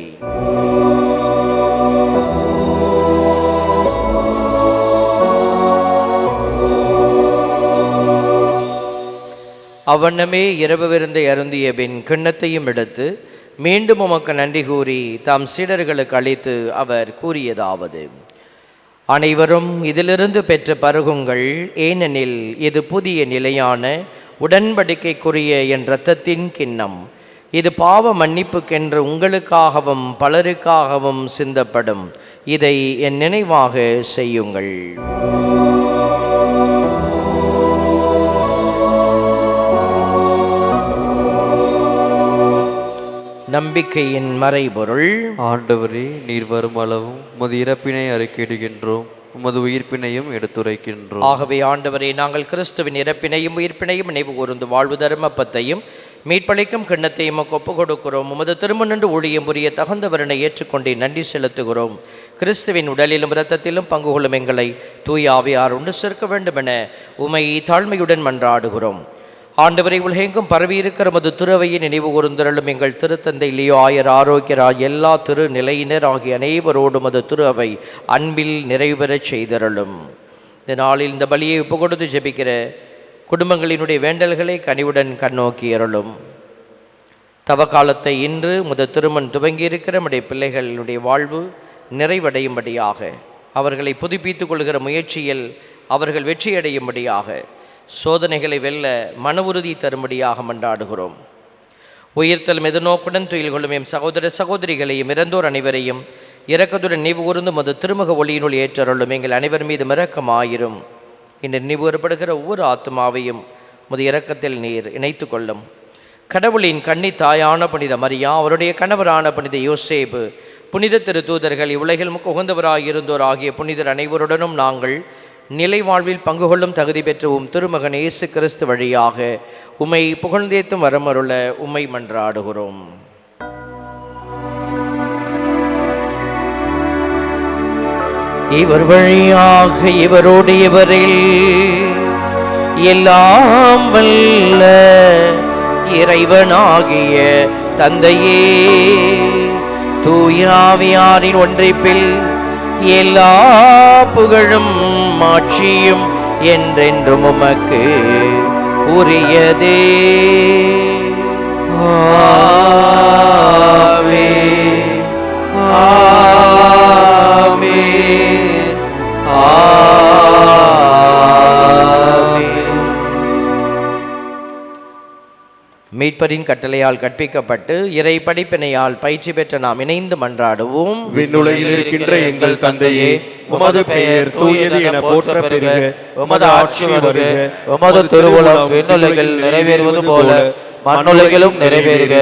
அவ்வண்ணமே இரவு விருந்தை அருந்திய பின் கிண்ணத்தையும் எடுத்து மீண்டும் உமக்கு நன்றி கூறி தாம் சீடர்களுக்கு அளித்து அவர் கூறியதாவது: அனைவரும் இதிலிருந்து பெற்று பருகுங்கள், ஏனெனில் இது புதிய நிலையான உடன்படிக்கைக்குரிய என் இரத்தத்தின் கிண்ணம். இது பாவ மன்னிப்புக்கென்று உங்களுக்காகவும் பலருக்காகவும் சிந்தப்படும். இதை என் நினைவாக செய்யுங்கள். நம்பிக்கையின் மறைபொருள். ஆண்டவரே, நீர் வரும் அளவும் உமது இறப்பினை அறிக்கையிடுகின்றோம், உமது உயிர்ப்பினையும் எடுத்துரைக்கின்றோம். ஆகவே ஆண்டவரே, நாங்கள் கிறிஸ்துவின் இறப்பினையும் உயிர்ப்பினையும் நினைவு கூர்ந்து வாழ்வு தர்மப்பத்தையும் மீட்பளிக்கும் கிண்ணத்தையும் ஒப்புக் கொடுக்கிறோம். உமது திருமணன்று ஊழியம் புரிய தகுந்தவரனை ஏற்றுக்கொண்டே நன்றி செலுத்துகிறோம். கிறிஸ்துவின் உடலிலும் இரத்தத்திலும் பங்கு கொள்ளும் எங்களை தூய ஆவியார் உண்டு சேர்க்க வேண்டும் என உமை தாழ்மையுடன் மன்றாடுகிறோம். ஆண்டவரை உலகெங்கும் பரவியிருக்கிற மது துறவையை நினைவு கூர்ந்தருளும் எங்கள் திருத்தந்தை லியோ ஆயர் ஆரோக்கியராய் எல்லா திரு நிலையினர் ஆகிய அனைவரோடும் மது துறவை அன்பில் நிறைவு பெறச் செய்தருளும். இந்த நாளில் இந்த பலியை ஒப்பு கொடுத்து ஜெபிக்கிற குடும்பங்களினுடைய வேண்டல்களை கனிவுடன் கண்ணோக்கி அருளும். தவக்காலத்தை இன்று முத திருமண் துவங்கியிருக்கிற நம்முடைய பிள்ளைகளுடைய வாழ்வு நிறைவடையும்படியாக, அவர்களை புதுப்பித்துக் கொள்கிற முயற்சியில் அவர்கள் வெற்றியடையும்படியாக, சோதனைகளை வெல்ல மன உறுதி தரும்படியாக மன்றாடுகிறோம். உயிர்த்தலும் எதிர்நோக்குடன் துயில் கொள்ளும் எம் சகோதர சகோதரிகளையும் இறந்தோர் அனைவரையும் இரக்கத்துடன் நினைவு கூர்ந்து மது திருமுக ஒளியினுள் ஏற்றருளும். எங்கள் அனைவர் மீது இரக்கமாயிரும். இன்று நினைவு கூறப்படுகிற ஒவ்வொரு ஆத்மாவையும் முது இரக்கத்தில் நீர் இணைத்து கொள்ளும். கடவுளின் கன்னி தாயான புனித மரியா, அவருடைய கணவரான புனித யோசேப்பு, புனித திரு தூதர்கள், இவ்வுலகில் உகந்தவராயிருந்தோர் ஆகிய புனிதர் அனைவருடனும் நாங்கள் நிலை வாழ்வில் பங்கு கொள்ளும் தகுதி பெற்ற திருமகன் இயேசு கிறிஸ்து வழியாக உம்மை புகழ்ந்தேத்தும் வரமருள உம்மை மன்றாடுகிறோம். இவர் வழியாக இவரோடு இவரில் எல்லாம் வல்ல இறைவனாகிய தந்தையே, தூய ஆவியாரின் ஒன்றிப்பில் எல்லா புகழும் மாட்சியும் என்றென்றும் உமக்கு உரியதே. ஆமென், ஆமென், ஆமென். மீட்பரின் கட்டளையால் கற்பிக்கப்பட்டு இறை படிப்பினையால் பயிற்சி பெற்ற நாம் இணைந்து மன்றாடுவோம். விண்ணுலகில் இருக்கின்ற எங்கள் தந்தையே, உமது பெயர் தூயது என போற்ற பெறுக. உமது ஆட்சி வருக. உமது திருவுளம் விண்ணுலகில் நிறைவேறுவது போல மண்ணுலகிலும் நிறைவேறுக.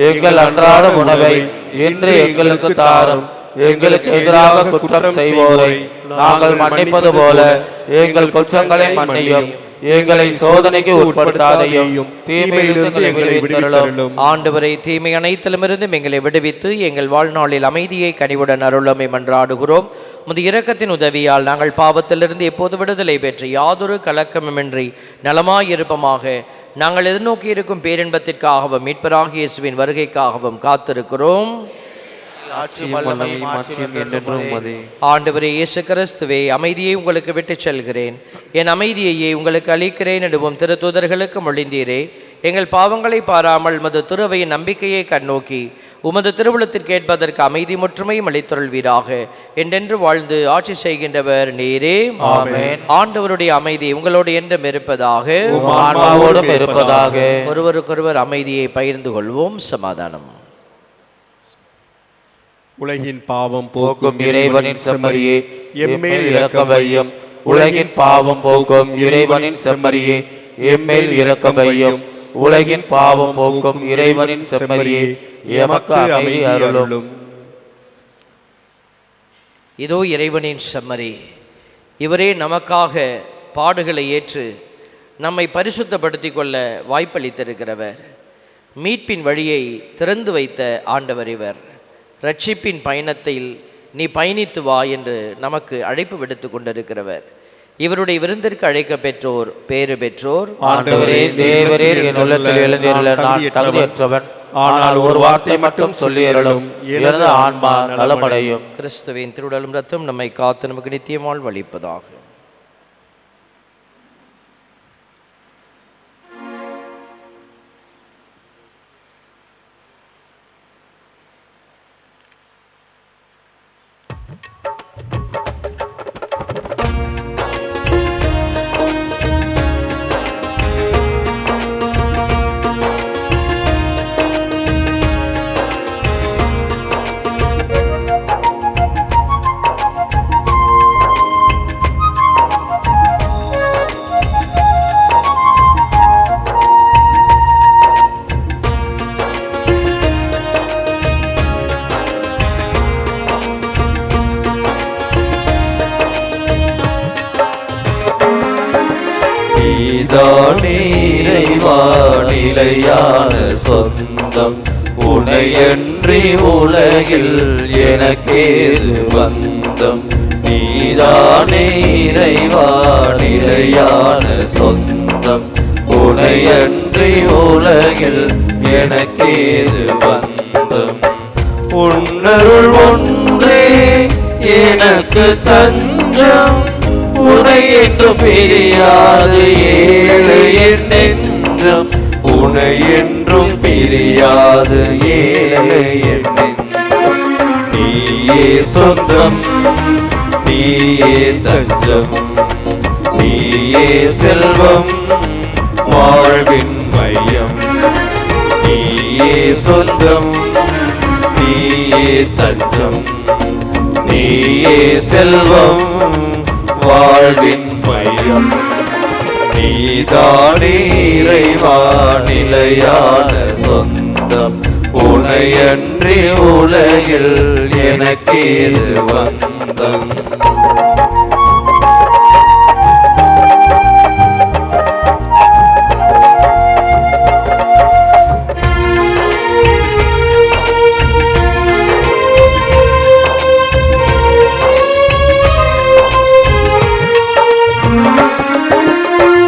எங்கள் அன்றாட உணவை இன்று எங்களுக்கு தாரும். எங்களுக்கு எதிராக குற்றம் செய்வோரை நாங்கள் மன்னிப்பது போல எங்கள் குற்றங்களை மன்னியும். எங்களை சோதனைக்கு உட்படுத்தாதையும் தீமையிலிருந்து எங்களை விடுவித்தருளும். ஆண்டவரை தீமை அனைத்திலுமிருந்து எங்களை விடுவித்து எங்கள் வாழ்நாளில் அமைதியை கனிவுடன் அருளமை மன்றாடுகிறோம். முது இரக்கத்தின் உதவியால் நாங்கள் பாவத்திலிருந்து எப்போது விடுதலை பெற்று யாதொரு கலக்கமின்றி நலமாயிருப்பமாக. நாங்கள் எதிர்நோக்கி இருக்கும் பேரின்பத்திற்காகவும் மீட்பராகிய இயேசுவின் வருகைக்காகவும் காத்திருக்கிறோம். ஆண்டவரே இயேசு கிறிஸ்துவே, அமைதியை உங்களுக்கு விட்டு செல்கிறேன், என் அமைதியையே உங்களுக்கு அளிக்கிறேன் எனவும் திருத்தூதர்களுக்கு மொழிந்தீரே. எங்கள் பாவங்களை பாராமல் உமது திருவையின் நம்பிக்கையை கண்ணோக்கி உமது திருவுளத்திற்கு கேட்பதற்கு அமைதி முற்றுமையும் அளித்தருள்வீராக. என்றென்று வாழ்ந்து ஆட்சி செய்கின்றவர் நீரே. ஆமென். ஆண்டவருடைய அமைதி உங்களோடு என்றும் இருப்பதாக. ஒருவருக்கொருவர் அமைதியை பகிர்ந்து கொள்வோம். சமாதானம். உலகின் பாவம் போக்கும் இறைவனின் செம்மறியே, எம்மேல் இரக்கம் வையும். உலகின் பாவம் போக்கும் இறைவனின் செம்மறியே, எம்மேல் இரக்கம் வையும். உலகின் பாவம் போக்கும் இறைவனின் செம்மறியே, எமக்கு அமைதி அருளும். இதோ இறைவனின் செம்மறி, இவரே நமக்காக பாடுகளை ஏற்று நம்மை பரிசுத்தப்படுத்திக் கொள்ள வாய்ப்பளித்திருக்கிறவர். மீட்பின் வழியை திறந்து வைத்த ஆண்டவர் இவர். ரட்சிப்பின் பயணத்தில் நீ பயணித்து வா என்று நமக்கு அழைப்பு விடுத்து கொண்டிருக்கிறவர். இவருடைய விருந்திற்கு அழைக்க பெற்றோர் பேறு பெற்றோர். ஆண்டவரே, தேவரீர் என் உள்ளத்தில் எழுந்தருள நான் தகுதியற்றவன். ஆனால் ஒரு வார்த்தை மட்டும் சொல்லியருளும், எனது ஆன்மா நலமடையும். கிறிஸ்துவின் திருவுடலும் ரத்தம் நம்மை காத்து நமக்கு நித்திய வாழ்வு அளிப்பதாக. இறைவா நிலையான சொந்தம், உனையன்றி உலகில் எனக்கேது பந்தம். நீதானே இறைவா நிலையான சொந்தம், உனையன்றி உலகில் எனக்கேது பந்தம். உன்னருள் ஒன்றே எனக்கு தஞ்சம், உனை என்று பிரியாது ஏழை என் நெஞ்சம். உனை என்றும் பிரியாது ஏழை என் நெஞ்சம். நீயே சொந்தம், நீயே தஞ்சம், நீயே செல்வம், வாழ்வின் மையம். நீயே சொந்தம், நீயே தஞ்சம், நீயே செல்வம், வாழ்வின் மையம். நீதானே இறைவா நிலையான சொந்தம், உனையன்றி உலகில் எனக்கேது வந்தம்.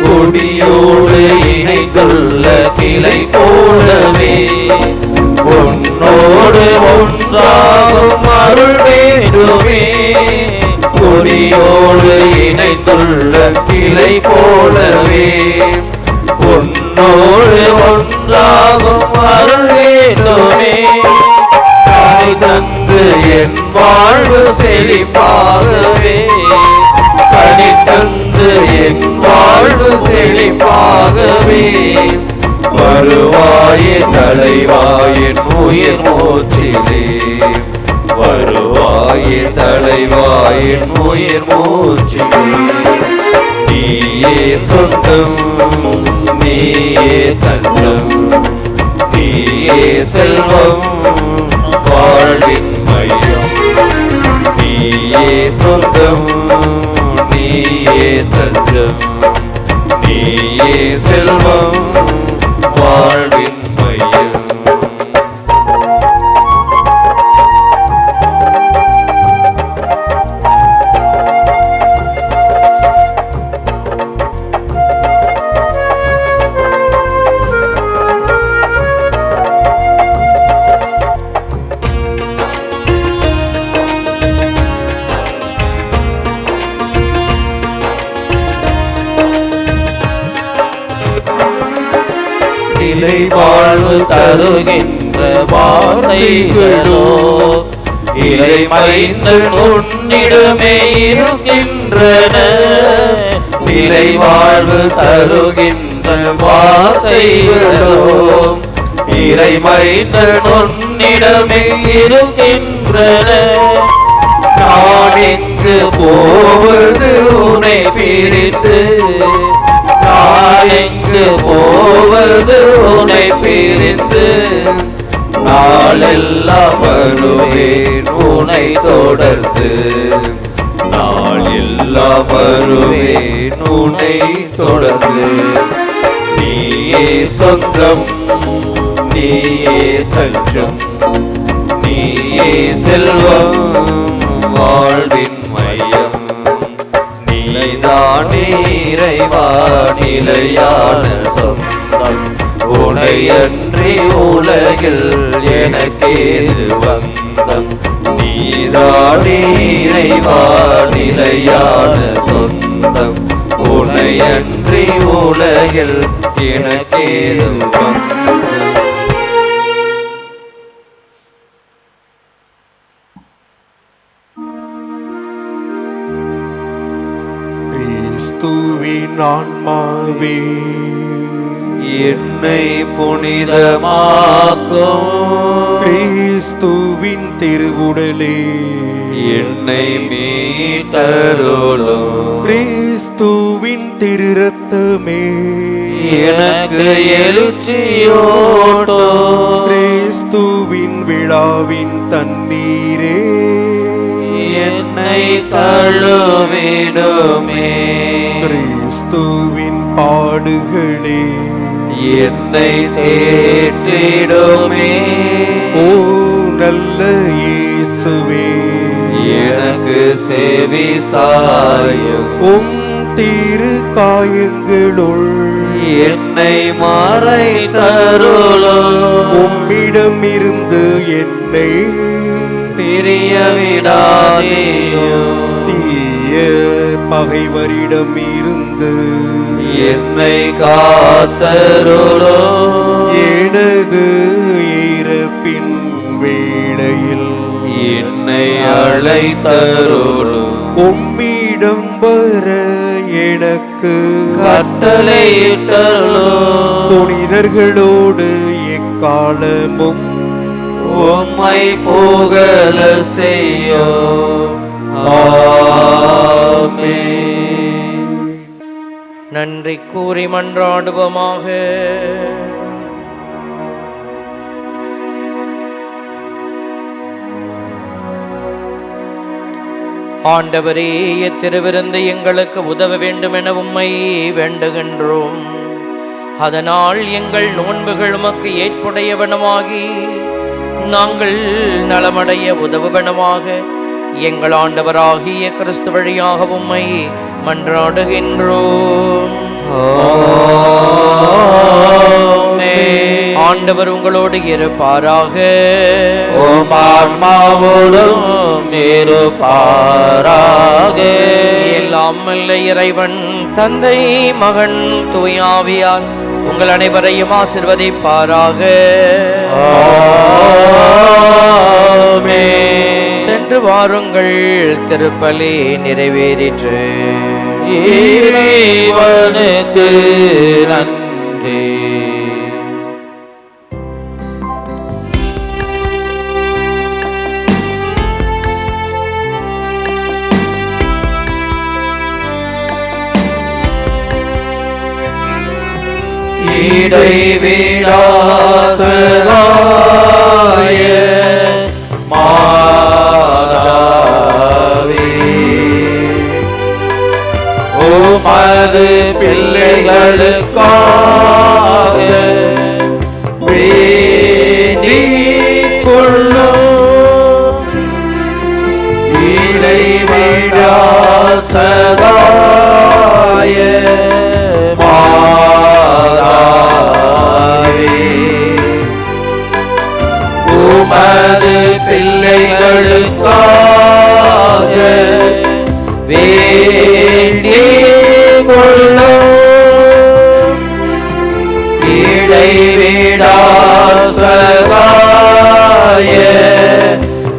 கொடியோடு இணைந்துள்ள கிளை போலவே உன்னோடு ஒன்றாகும் அருள் வேண்டுமே. கொடியோடு இணைந்துள்ள கிளை போலவே உன்னோடு ஒன்றாகும் அருள் வேண்டுமே. கனி தந்து என் வாழ்வு செழிப்பாகவே, கனி தந்து என் வாழ்வு செழிப்பாகவே. வருவாயே தலைவாயின் உயிர் மூச்சிலே, வருவாயே தலைவாயின் உயிர் மூச்சிலே. நீயே சொந்தம், நீயே தஞ்சம், நீயே செல்வம், வாழ்வின் மையம். நீயே சொந்தம், நீயே தஞ்சம், நீயே செல்வம் வாழ்வின் மையம். நிலை வாழ்வு தருகின்ற வார்த்தைகளோ இறைமைந்தன் உன்னிடமே இருக்கின்றன. நிலை வாழ்வு தருகின்ற வார்த்தைகளோ இறைமைந்தன் உன்னிடமே இருக்கின்றன. நான் எங்கு போவது உன்னை பிரித்து, நான் எங்கு போவது உன்னை பிரிந்து, நாளெல்லாம் வருவேன் உன்னை தொடர்ந்து, நாளெல்லாம் வருவேன் உன்னை தொடர்ந்து. நீயே சொந்தம், நீயே சஞ்சம், நீயே செல்வம் வாழ்வின் மையம். நீதானே இறைவா நிலையான சொந்தம், உனையன்றி உலகில் எனக்கேது வந்தம். நீதானே இறைவா நிலையான சொந்தம், உனையன்றி உலகில் எனக்கேது வந்தம். கிறிஸ்துவின் ஆன்மாவே என்னை புனிதமாக்கும், கிறிஸ்துவின் திருவுடலே என்னை மீட்டருளும், கிறிஸ்துவின் திரு ரத்தமே எனக்கு எழுச்சியோட்டும், கிறிஸ்துவின் விழாவின் தண்ணீரே என்னை கழுவிடுமே, கிறிஸ்துவின் பாடுகளே என்னை தேற்றிடுமே. ஓ நல்ல இயேசுவே எனக்கு செவி சாயும், உம் திரு காயங்களுள் என்னை மறைத்தருளும், உம்மிடம் இருந்து என்னை பிரிய விடாதேயும், தீய பகைவரிடம் இருந்து என்னை காத்தருளும். எனது இறப்பின் வேளையில் என்னை அழைத்தருளும், உம்மிடம் வர எனக்கு கட்டளையிட்டருளும். புனிதர்களோடு எக்காலமும் உம்மை புகழ செய்யும். ஆமென். நன்றி கூறி மன்றாடுவோமாக. ஆண்டவரே, திருவிருந்து எங்களுக்கு உதவ வேண்டும் என உம்மை வேண்டுகின்றோம். அதனால் எங்கள் நோன்புகள் உமக்கு ஏற்புடையவனமாகி நாங்கள் நலமடைய உதவுவனமாக எங்கள் ஆண்டவராகிய கிறிஸ்து வழியாக உம்மை மன்றாடுகின்றோம். ஆண்டவர் உங்களோடு இருப்பாராக. உம் ஆன்மாவோடும் இருப்பாராக. எல்லாம் வல்ல இறைவன் தந்தை, மகன், தூய ஆவியார் உங்கள் அனைவரையும் ஆசீர்வதிப்பாராக. சென்று வாருங்கள், திருப்பலி நிறைவேறிற்று. இறைவனுக்கு நன்றி. இடைவிடாசராய மாதாவே, உமது பிள்ளைகள் இறைவிடா சகாய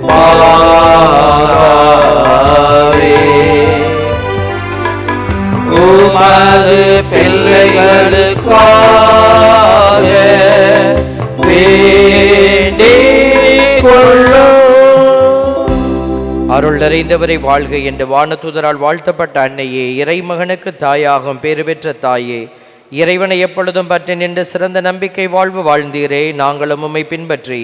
மாறாவே உமது பிள்ளைகளுக்காக வேண்டிக் கொள்ளும். அருள் நிறைந்தவரை வாழ்க என்று வானதூதரால் வாழ்த்தப்பட்ட அன்னையே, இறைமகனுக்கு தாயாகும் பேறு பெற்ற தாயே, இறைவனை எப்பொழுதும் பற்றி நின்று சிறந்த நம்பிக்கை வாழ்வு வாழ்ந்தீரே. நாங்களும் உம்மை பின்பற்றி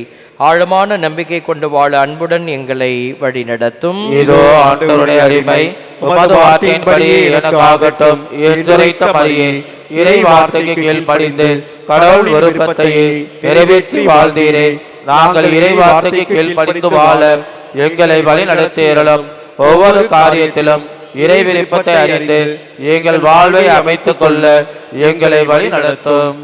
ஆழமான நம்பிக்கை கொண்டு வாழ அன்புடன் எங்களை வழிநடத்தும். இதோ ஆண்டவருடைய அடிமை, உமது வார்த்தையின்படியே எனக்காகட்டும் என்றுரைத்த மரியே, இறை வார்த்தைக்கு கீழ்ப்படிந்து கடவுள் விருப்பத்தையே நிறைவேற்றி வாழ்ந்தீரே. நாங்கள் இறை வார்த்தைக்கு கீழ்ப்படிந்து வாழ எங்களை வழி நடத்தியறலும். ஒவ்வொரு காரியத்திலும் இறை விருப்பத்தை அறிந்து எங்கள் வாழ்வை அமைத்துக் கொள்ள எங்களை வழி நடத்தும்.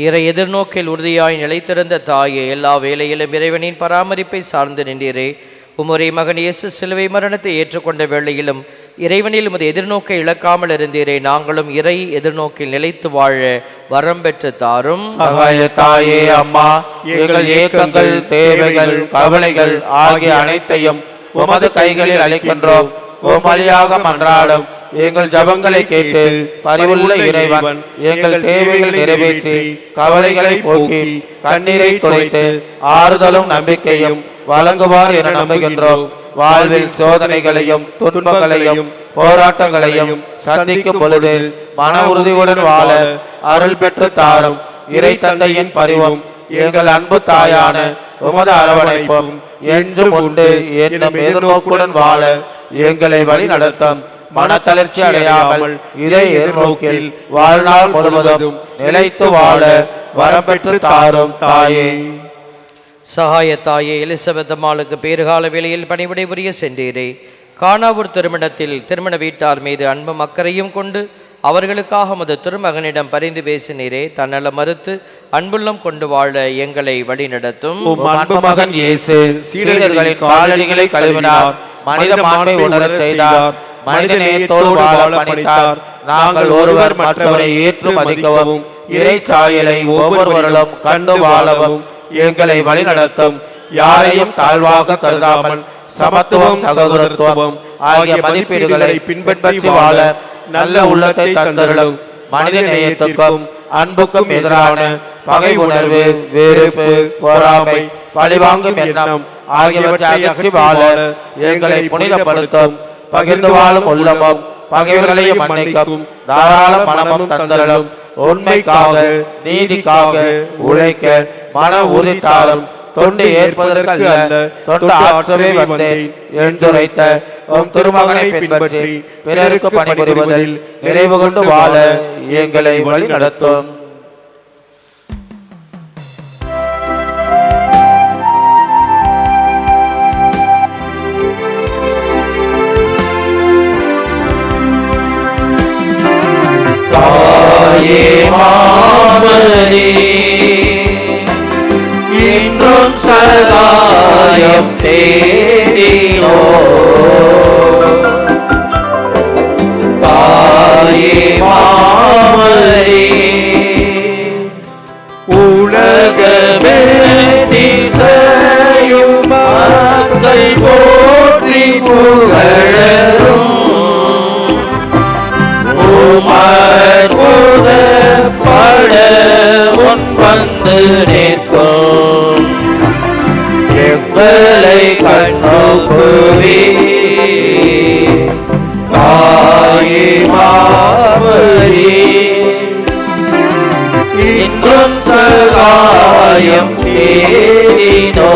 இறை எதிர்நோக்கில் உறுதியாய் நிலைத்திருந்த தாயே, எல்லா வேளையிலும் இறைவனின் பராமரிப்பை சார்ந்து நின்றீரே. உம்முறை மகன் இயேசு சிலுவை மரணத்தை ஏற்றுக்கொண்ட வேளையிலும் இறைவனில் உமது எதிர்நோக்கை இழக்காமல் இருந்தீரே. நாங்களும் இறை எதிர்நோக்கில் நிலைத்து வாழ வரம் பெற்று தாரும். சகாய தாயே அம்மா, எங்கள் ஏக்கங்கள், தேவைகள், கவலைகள் ஆகிய அனைத்தையும் உமது கைகளில் அளிக்கின்றோம். உமலியாக மன்றாடும் எங்கள் ஜபங்களை கேட்டு பரிவுள்ள இறைவன் எங்கள் தேவைகள் நிறைவேற்றி கவலைகளை போக்கி கண்ணீரை துடைத்து ஆறுதலும் நம்பிக்கையும் வழங்குவார் என நம்புகின்றோம். வாழ்வில் சோதனைகளையும் துன்பங்களையும் போராட்டங்களையும் சந்திக்கும் பொழுது மன உறுதியுடன் வாழ அருள் பெற்று தாரும். இறை தந்தையின் பரிவும் எங்கள் அன்பு தாயான உமது அரவணைப்பும் என்றும் உண்டு என்னும் எதிர்நோக்குடன் வாழ எங்களை வழி நடத்தும். மனத்தளர்ச்சி அடையாமல் இறை எதிர்நோக்கில் வாழ்நாள் முழுவதும் நிலைத்து வாழ வரப்பெற்று தாரும் தாயே. சகாய தாயே, எலிசபெத் அம்மாளுக்கு பேறுகால வேளையில் பணிவிடை புரிய சென்றீரே. கானாவூர் திருமணத்தில் திருமண வீட்டார் மீது அன்பும் அக்கறையும் கொண்டு அவர்களுக்காக மது திருமகனிடம் பரிந்து பேசினீரே. தன்னல மறுத்து அன்புள்ளம் கொண்டு வாழ எங்களை வழி நடத்தும். அன்பு மகன் இயேசு சீடர்களின் காலடிகளை கழுவினார், மனித மாண்பை உணரச் செய்தார், மனித நேயத்தோடு வாழ பணித்தார். நாங்கள் ஒருவர் மற்றவரை ஏற்று மதிக்கவும் இறை சாயலை ஒவ்வொருவரும் கண்டு வாழவும் எங்களை வழி நடத்தும். யாரையும் தாழ்வாக கருதாமல் சமத்துவம், சகோதரத்துவம் ஆகிய மதிப்பீடுகளை பின்பற்றி வாழ நல்ல உள்ளத்தை தந்தருளும். மனித நேயத்துக்கும் அன்புக்கும் எதிரான பகை உணர்வு, வெறுப்பு, பொறாமை, பழிவாங்கும் எண்ணம் ஆகியவற்றை அகற்றி வாழ எங்களை புனிதப்படுத்தும். பகிர்ந்து வாழும் உள்ளமும் பகைவர்களையும் மன்னிக்கும் தாராள மனமும் தந்தருளும். உண்மைக்காக நீதிக்காக உழைக்க மன உறுதித்தாலும் தொண்டு ஏற்பதற்கு அல்ல தொண்டு ஆற்றவே வந்தேன் என்றுரைத்த உம் திருமகனை பின்பற்றி பிறருக்கு பணிபுரிவதில் நிறைவு கொண்டு வாழ எங்களை வழி நடத்தும். தாயே மாமரி, இன்றும் சகாயம் தேடினோ. தாயே மாமரி, உலகமே திசையும் மக்கள் போற்றி புகழரும். உமற்புத பட முன் வந்து நிற்கும் எங்களை கண்ணோக்குவி. தாயே மாமரி, இன்றும் சகாயம் தேடினோ.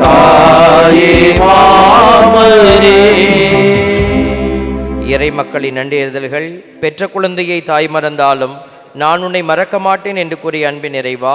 தாயே மாமரி. இறை மக்களின் நன்றியறிதல்கள். பெற்ற குழந்தையை தாய் மறந்தாலும் நான் உன்னை மறக்க மாட்டேன் என்று கூறிய அன்பின் நிறைவா,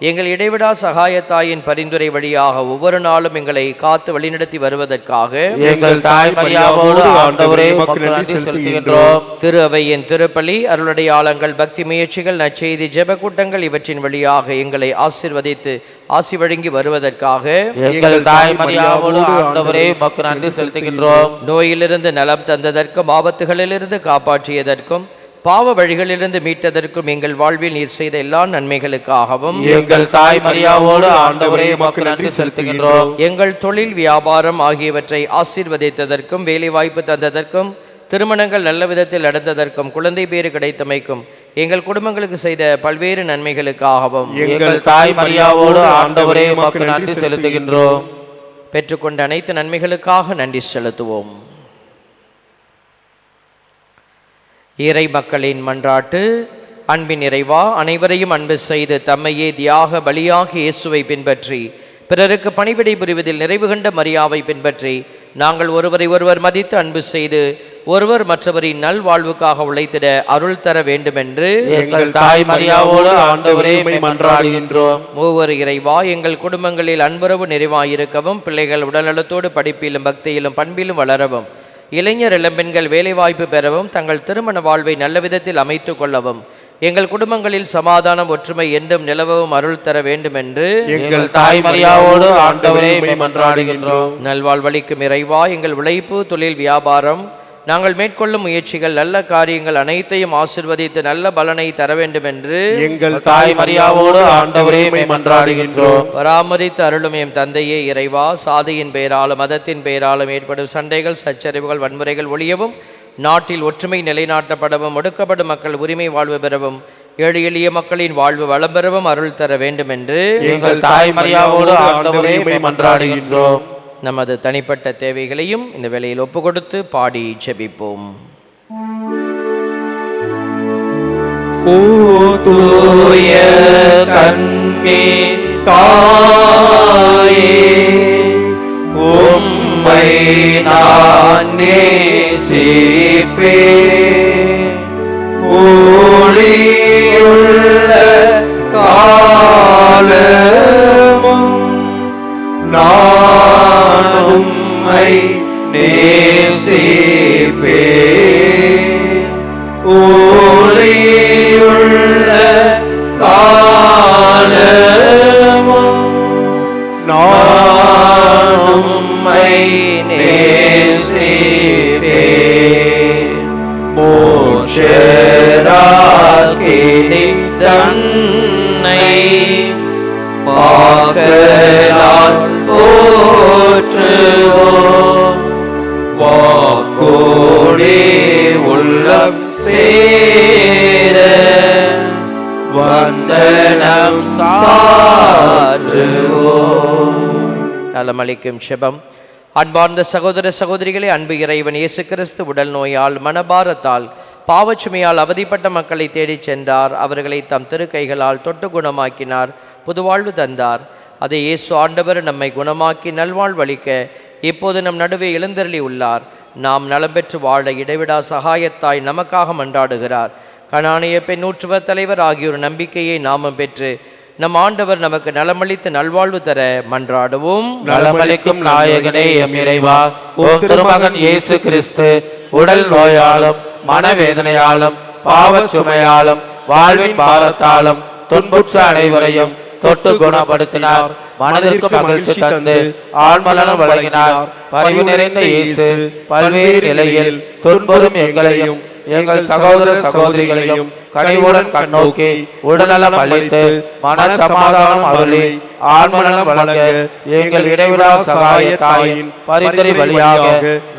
எங்கள் இடைவிடா சகாய தாயின் பரிந்துரை வழியாக ஒவ்வொரு நாளும் எங்களை காத்து வழிநடத்தி வருவதற்காக எங்கள் தாய் மரியாவோடு ஆண்டவரே உமக்கு நன்றி செலுத்துகின்றோம். திரு அவையின் திருப்பலி, அருளடையாளங்கள், பக்தி முயற்சிகள், நற்செய்தி, ஜெபக்கூட்டங்கள் இவற்றின் வழியாக எங்களை ஆசீர்வதித்து ஆசி வழங்கி வருவதற்காக எங்கள் தாய் மரியாவோடு ஆண்டவரே உமக்கு நன்றி செலுத்துகின்றோம். நோயிலிருந்து நலம் தந்ததற்கும் ஆபத்துகளிலிருந்து காப்பாற்றியதற்கும் பாவ வழிகளிலிருந்து மீட்டதற்கும் எங்கள் வாழ்வில் நீர் செய்த எல்லா நன்மைகளுக்காகவும் எங்கள் தாய் மரியாவோடு ஆண்டவரே உமக்கு நன்றி செலுத்துகின்றோம். எங்கள் தொழில் வியாபாரம் ஆகியவற்றை ஆசீர்வதித்ததற்கும் வேலைவாய்ப்பு தந்ததற்கும் திருமணங்கள் நல்ல விதத்தில் நடந்ததற்கும் குழந்தை பேறு கிடைத்தமைக்கும் எங்கள் குடும்பங்களுக்கு செய்த பல்வேறு நன்மைகளுக்காகவும் எங்கள் தாய் மரியாவோடு ஆண்டவரே உமக்கு நன்றி செலுத்துகின்றோம். பெற்றுக்கொண்ட அனைத்து நன்மைகளுக்காக நன்றி செலுத்துவோம். இறை மக்களின் மன்றாட்டு. அன்பின் இறைவா, அனைவரையும் அன்பு செய்து தம்மையே தியாக பலியாகி இயேசுவை பின்பற்றி பிறருக்கு பணிவிடை புரிவதில் நிறைவு கண்ட மரியாவை பின்பற்றி நாங்கள் ஒருவரை ஒருவர் மதித்து அன்பு செய்து ஒருவர் மற்றவரின் நல்வாழ்வுக்காக உழைத்திட அருள் தர வேண்டுமென்று எங்கள் தாய் மரியாவோடு ஆண்டவரே உம்மை மன்றாடுகின்றோம். மூவர் இறைவா, எங்கள் குடும்பங்களில் அன்புறவு நிறைவாயிருக்கவும், பிள்ளைகள் உடல்நலத்தோடு படிப்பிலும் பக்தியிலும் பண்பிலும் வளரவும், இளைஞர் இளம்பெண்கள் வேலைவாய்ப்பு பெறவும், தங்கள் திருமண வாழ்வை நல்ல விதத்தில் அமைத்து கொள்ளவும், எங்கள் குடும்பங்களில் சமாதானம் ஒற்றுமை என்றும் நிலவவும் அருள் தர வேண்டும் என்று எங்கள் தாய் மரியாவோடு ஆண்டவரே உம்மை மன்றாடுகின்றோம். நல்வாழ்வளிக்கும் இறைவா, எங்கள் உழைப்பு, தொழில், வியாபாரம், நாங்கள் மேற்கொள்ளும் முயற்சிகள், நல்ல காரியங்கள் அனைத்தையும் ஆசிர்வதித்து நல்ல பலனை தர வேண்டும் என்று எங்கள் தாய் மரியாவோடு ஆண்டவரே உம்மை மன்றாடுகின்றோம். பராமரித்து அருளும் எம் தந்தையே இறைவா, சாதியின் பெயராலும் மதத்தின் பெயராலும் ஏற்படும் சண்டைகள், சச்சரவுகள், வன்முறைகள் ஒழியவும், நாட்டில் ஒற்றுமை நிலைநாட்டப்படவும், ஒடுக்கப்படும் மக்கள் உரிமை வாழ்வு பெறவும், ஏழை எளிய மக்களின் வாழ்வு வளம் பெறவும் அருள் தர வேண்டும் என்று எங்கள் தாய் மரியாவோடு ஆண்டவரே உம்மை மன்றாடுகின்றோம். நமது தனிப்பட்ட தேவைகளையும் இந்த வேளையில் ஒப்பு கொடுத்து பாடி ஜெபிப்போம். ஓ தூய கண்ணே தாயே, உம்மை நான் நேசிப்பேன். ஒளியுள்ள காலமும் நான் உம்மை நேசிப்பேன். ஒளியுள்ள காலமும் நான் உம்மை நேசிப்பேன். மோட்சராக்கினி தன்னை பாக்கலால் போற்றுவோம். வாக்கோடே உள்ளம் சேர வந்தனம் சாற்றுவோம். நலமளிக்கும் செபம். அன்பார்ந்த சகோதர சகோதரிகளே, அன்பு இறைவன் இயேசு கிறிஸ்து உடல் நோயால் மனபாரத்தால் பாவச்சுமையால் அவதிப்பட்ட மக்களை தேடிச் சென்றார். அவர்களை தம் திருக்கைகளால் தொட்டு குணமாக்கினார், புதுவாழ்வு தந்தார். அதை இயேசு ஆண்டவர் நம்மை குணமாக்கி நல்வாழ்வளிக்க இப்போது நம் நடுவே எழுந்தருளி உள்ளார். நாம் நலம் பெற்று வாழ இடைவிடா சகாயத்தாய் நமக்காக மன்றாடுகிறார். கனானிய பெண் நூற்றுவர் தலைவர் ஆகியோர் நம்பிக்கையை நாமும் பெற்று நம் ஆண்டவர் நமக்கு நலமளித்து நல்வாழ்வு தர மன்றாடுவோம். நலமளிக்கும் நாயகனே எம் இறைவா, உம் திருமகன் இயேசு கிறிஸ்து உடல் நோயாலும் மனவேதனையாலும் பாவச் சுமையாலும் வாழ்வின் பாரத்தாலும் துன்புற்ற அனைவரையும் தொட்டு குணப்படுத்தினார். மனதிற்கு மகிழ்ச்சி தந்து ஆழ்மலனம் வழங்கினார். பரிவு நிறைந்த இயேசு பல்வேறு நிலையில் துன்புறும் எங்களையும் எங்கள் சகோதர சகோதரிகளையும் கனிவுடன் கண்ணோக்கி உடல்நலம் அளித்து மன சமாதானம் அருளி ஆழ்மனலம் வழங்க எங்கள் இடைவிடா சகாய தாயின் பரிந்துரை வழியாக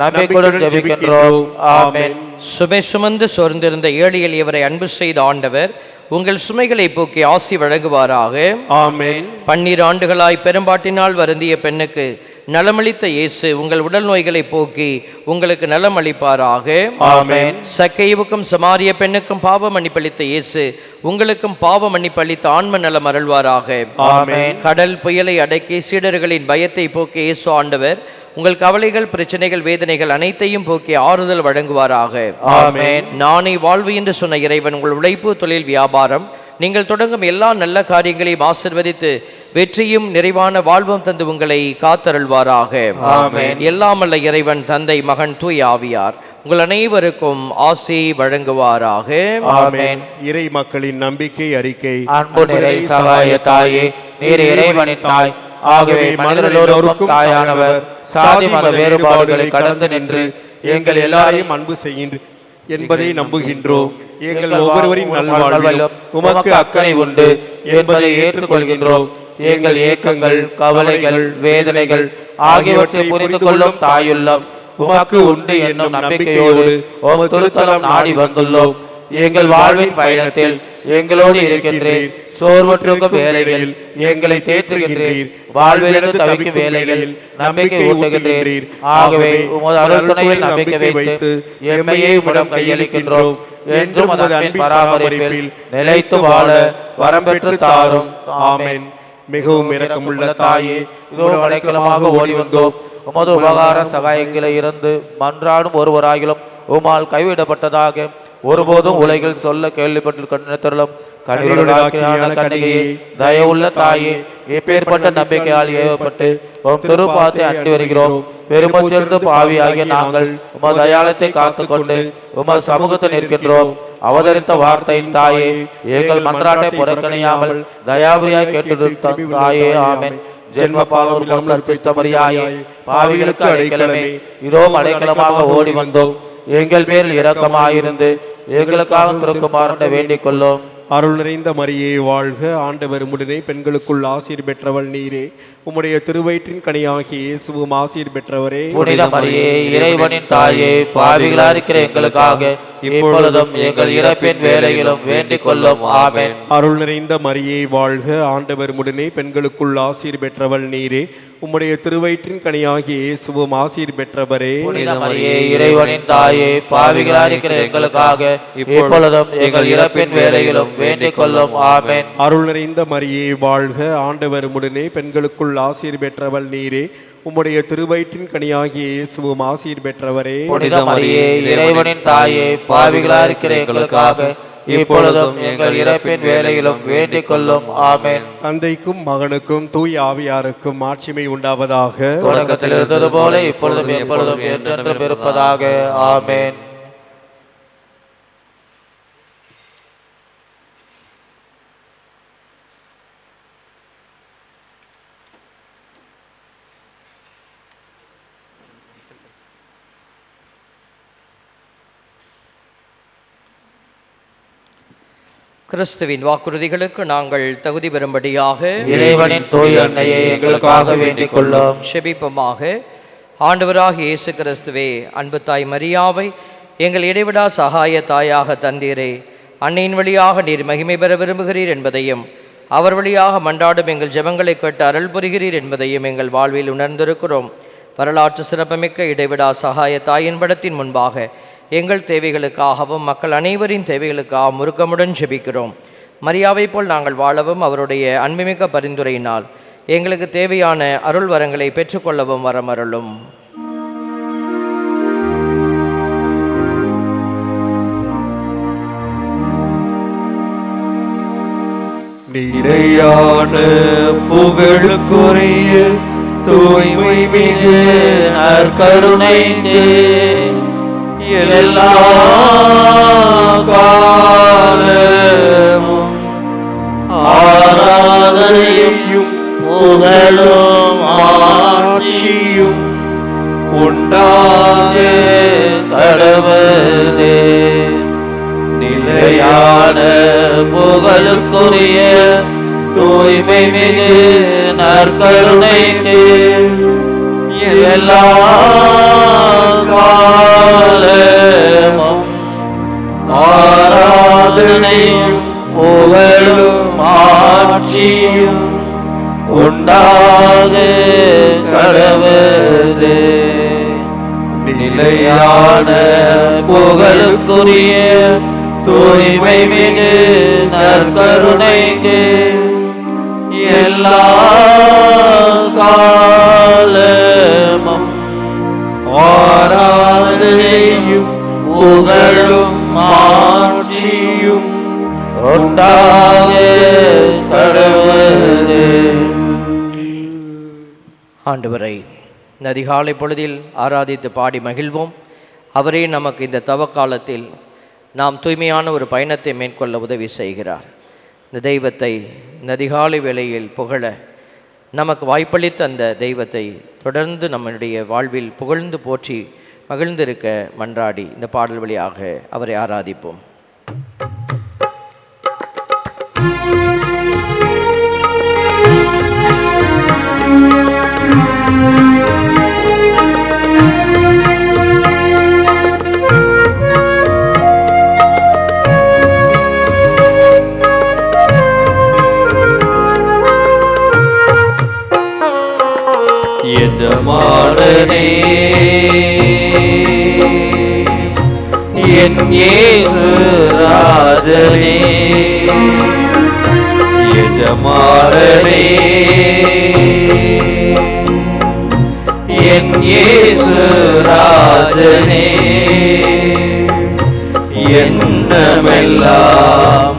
நம்பிக்கையுடன் ஜெபிக்கின்றோம். ஆமென். சுமை சுமந்து சோர்ந்திருந்த ஏழை எளியவரை அன்பு செய்த ஆண்டவர் உங்கள் சுமைகளை போக்கி ஆசி வழங்குவாராக. ஆமென். 12 ஆண்டுகளாய் பெரும்பாட்டினால் வருந்திய பெண்ணுக்கு நலமளித்த இயேசு உங்கள் உடல் நோய்களை போக்கி உங்களுக்கு நலம் அளிப்பாராக. ஆமென். சக்கைவுக்கும் சமாரிய பெண்ணுக்கும் பாவ மன்னிப்பளித்த இயேசு உங்களுக்கும் பாவ மன்னிப்பளித்த ஆன்ம நலம் அருள்வாராக. ஆமென். கடல் புயலை அடக்கி சீடர்களின் பயத்தை போக்கி இயேசு ஆண்டவர் உங்கள் கவலைகள், பிரச்சனைகள், வேதனைகள் அனைத்தையும் போக்கி ஆறுதல் வழங்குவாராக. ஆமென். நானே வாழ்வு என்று சொன்ன இறைவன் உங்கள் உழைப்பு, தொழில், வியாபாரம், நீங்கள் தொடங்கும் எல்லா நல்ல காரியங்களையும் ஆசிர்வதித்து வெற்றியும் நிறைவான வாழ்வும் தந்து உங்களை காத்தருள்வாராக. ஆமென். எல்லாமல்ல இறைவன் தந்தை, மகன், தூய ஆவியார் உங்கள் அனைவருக்கும் ஆசி வழங்குவாராக. ஆமென். இறை மக்களின் நம்பிக்கை அறிக்கை. அன்பு நிறை சகாய தாயே, நீர் இறைவனின் தாய். ஆகவே மனிதர்களோருக்கும் தாயானவர் சாதி மத வேறுபாடுகளை கடந்து நின்று எங்கள் எல்லாரையும் அன்பு செய்கின்ற என்பதை நம்புகின்றோம். எங்கள் ஒவ்வொருவரின் நல்வாழ்விலும் உமக்கு அக்கறை உண்டு என்பதை ஏற்றுக்கொள்கின்றோம். எங்கள் ஏக்கங்கள், கவலைகள், வேதனைகள் ஆகியவற்றை புரிந்து கொள்ளும் தாயுள்ளம் உமக்கு உண்டு என்னும் நம்பிக்கையோடு உமது திருத்தலம் நாடி வந்துள்ளோம். எங்கள் வாழ்வின் பயணத்தில் எங்களோடு இருக்கின்றீர். சோர்வற்றிருக்கும் வேலைகளில் எங்களை தேற்றுகின்றீர். வாழ்விலிருந்து தவிக்கும் வேலைகளில் நம்பிக்கை ஊட்டுகின்றீர். ஆகவே உமது அருள் துணையில் நம்பிக்கை வைத்து எம்மையே உம்மிடம் கையளிக்கின்றோம். என்றும் உமது அன்பின் பராமரிப்பில் நிலைத்து வாழ வரம்பெற்று தாரும். ஆமென். மிகவும் இரக்கமுள்ள தாயே, இதோடு அடைக்கலமாக ஓடி வந்தோம். உமது உபகார சகாயங்களை இருந்து மன்றாடும் ஒருவராகிலும் உமால் கைவிடப்பட்டதாக ஒருபோதும் உலகில் சொல்ல கேள்விப்பட்டு கண்டனம் கன்னிகையே, தயவுள்ள தாயே, எப்பேற்பட்ட நம்பிக்கையால் ஏவப்பட்டு உம் திருப்பாத்தை அண்டி வருகிறோம். பெருமச்சிறந்த பாவியாகிய நாங்கள் உமது தயாளத்தை காத்துக்கொண்டு உமது சமூகத்தில் நிற்கின்றோம். அவதரித்த வார்த்தையின் தாயே, எங்கள் மன்றாட்டை புறக்கணியாமல் தயாபரியாய் கேட்டு தாயே. ஆமென். ஜென்ம பாவம் கற்பித்தபடியாயே பாவிகளுக்கு அடைக்கலமே, இதோ அடைக்கலமாக ஓடி வந்தோம். எங்கள் பேரில் இரக்கமாயிருந்து எங்களுக்காக திருக்குமாரனை வேண்டிக் கொள்ளும். அருள் நிறைந்த மரியே வாழ்க. ஆண்டவர் உம்முடனே பெண்களுக்குள் ஆசீர் பெற்றவள் நீரே. உம்முடைய திருவயிற்றின் கனியாகிய இயேசுவும் ஆசீர் பெற்றவரே. புனித மரியே, இறைவனின் தாயே, பாவிகளா இருக்கிற எங்களுக்காக இப்பொழுதும் எங்கள் இறப்பின் வேளையிலும் வேண்டிக் கொள்ளும். ஆமென். அருள் நிறைந்த மரியே வாழ்க. ஆண்டவர் உம்முடனே பெண்களுக்குள் ஆசீர் பெற்றவள் நீரே. உம்முடைய திருவயிற்றின் கனியாகிய இயேசுவும் ஆசீர் பெற்றவரே. புனித மரியே, இறைவனின் தாயே, பாவிகளா இருக்கிற எங்களுக்காக இப்பொழுதும் எங்கள் இறப்பின் வேளையிலும் வேண்டிக் கொள்ளும். ஆமென். அருள் நிறைந்த மரியே வாழ்க. ஆண்டவர் உம்முடனே பெண்களுக்குள் ஆசீர் பெற்றவள் நீரே. உம்முடைய திருவயிற்றின் கனியாகிய இயேசுவும் ஆசீர் பெற்றவரே. புனித மரியே, இறைவனின் தாயே, பாவிகளா இருக்கிற எங்களுக்காக இப்பொழுதும் எங்கள் இறப்பின் வேளையிலும் வேண்டிக் கொள்ளும். ஆமென். தந்தைக்கும் மகனுக்கும் தூய ஆவியாருக்கும் மாட்சிமை உண்டாவதாக. தொடக்கத்தில் இருந்தது போல இப்பொழுதும் எப்பொழுதும் என்றென்றும் இருப்பதாக. ஆமென். கிறிஸ்துவின் வாக்குறுதிகளுக்கு நாங்கள் தகுதி பெறும்படியாக இறைவனின் தூய அன்னையை எங்களுக்காக வேண்டிக் கொள்ளும். செபிப்போமாக. ஆண்டவராகிய இயேசு கிறிஸ்துவே, அன்பு தாய் மரியாவை எங்கள் இடைவிடா சகாய தாயாக தந்தீரே. அன்னையின் வழியாக நீர் மகிமை பெற விரும்புகிறீர் என்பதையும் அவர் வழியாக மன்றாடும் எங்கள் ஜெபங்களை கேட்டு அருள் புரிகிறீர் என்பதையும் எங்கள் வாழ்வில் உணர்ந்திருக்கிறோம். வரலாற்று சிறப்புமிக்க இடைவிடா சகாய தாயின் படத்தின் முன்பாக எங்கள் தேவைகளுக்காகவும் மக்கள் அனைவரின் தேவைகளுக்காகவும் உருக்கமுடன் ஜெபிக்கிறோம். மரியாவை போல் நாங்கள் வாழவும் அவருடைய அன்புமிக்க பரிந்துரையினால் எங்களுக்கு தேவையான அருள் வரங்களை பெற்றுக்கொள்ளவும் வரமருளும். நிலையான புகழுக்குரிய தூய்மை மிகு நற்கருணைக்கு எல்லா காலமும் ஆராதனையும் புகழும் ஆட்சியும் உண்டாக கடவுளே. நிலையான புகழுக்குரிய தூய்மை மிகு நற்கருணைக்கு எல்லா காலமும் ஆராதனையும் புகழும் ஆட்சியும் உண்டாக கடவுளே. நிலையான புகழுக்குரிய தூய்மை மிகு நற்கருணைக்கு எல்லா காலமும் ஆராதனையும் புகழும் ஆட்சியும் உண்டாக கடவுளே. ஆண்டவரை அதிகாலை பொழுதில் ஆராதித்து பாடி மகிழ்வோம். அவரே நமக்கு இந்த தவக்காலத்தில் நாம் தூய்மையான ஒரு பயணத்தை மேற்கொள்ள உதவி செய்கிறார். இந்த தெய்வத்தை இந்த அதிகாலை வேளையில் புகழ நமக்கு வாய்ப்பளித்த அந்த தெய்வத்தை தொடர்ந்து நம்முடைய வாழ்வில் புகழ்ந்து போற்றி மகிழ்ந்திருக்க மன்றாடி இந்த பாடல் வழியாக அவரை ஆராதிப்போம். எஜமானனே என் இயேசு ராஜனே, எஜமானனே என் இயேசு ராஜனே, எண்ணமெல்லாம்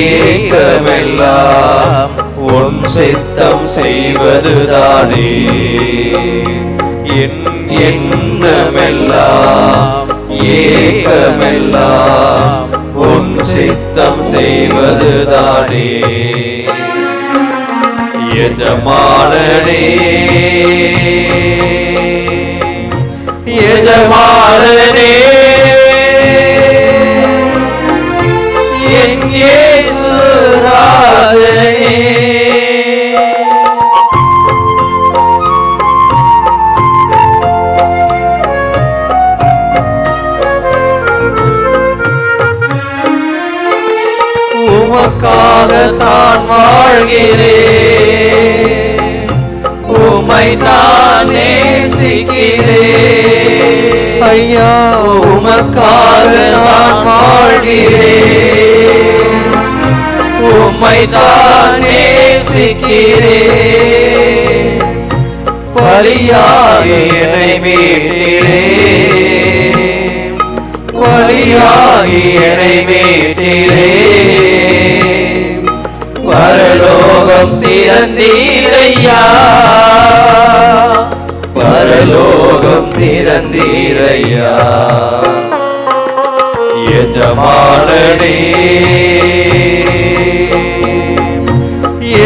ஏக்கமெல்லாம் உன் சித்தம் செய்வதுதானே. என் எண்ணமெல்லாம் ஏக்கமெல்லாம் உன் சித்தம் செய்வதுதானே. எஜமானனே எஜமானனே என் இயேசு ராஜனே. உமக்காகத்தான் வாழ்கிறேன், உம்மைத்தான் நேசிக்கிறேன் ஐயா. உமக்காக நான் வாழ்கிறேன், உம்மைத்தான் நேசிக்கிறேன். பலியாகி என்னை மீட்டீரேன், பலியாகி என்னை மீட்டீரேன். பரலோகம் திறந்தீரையா, பரலோகம் திறந்தீரையா. எஜமானனே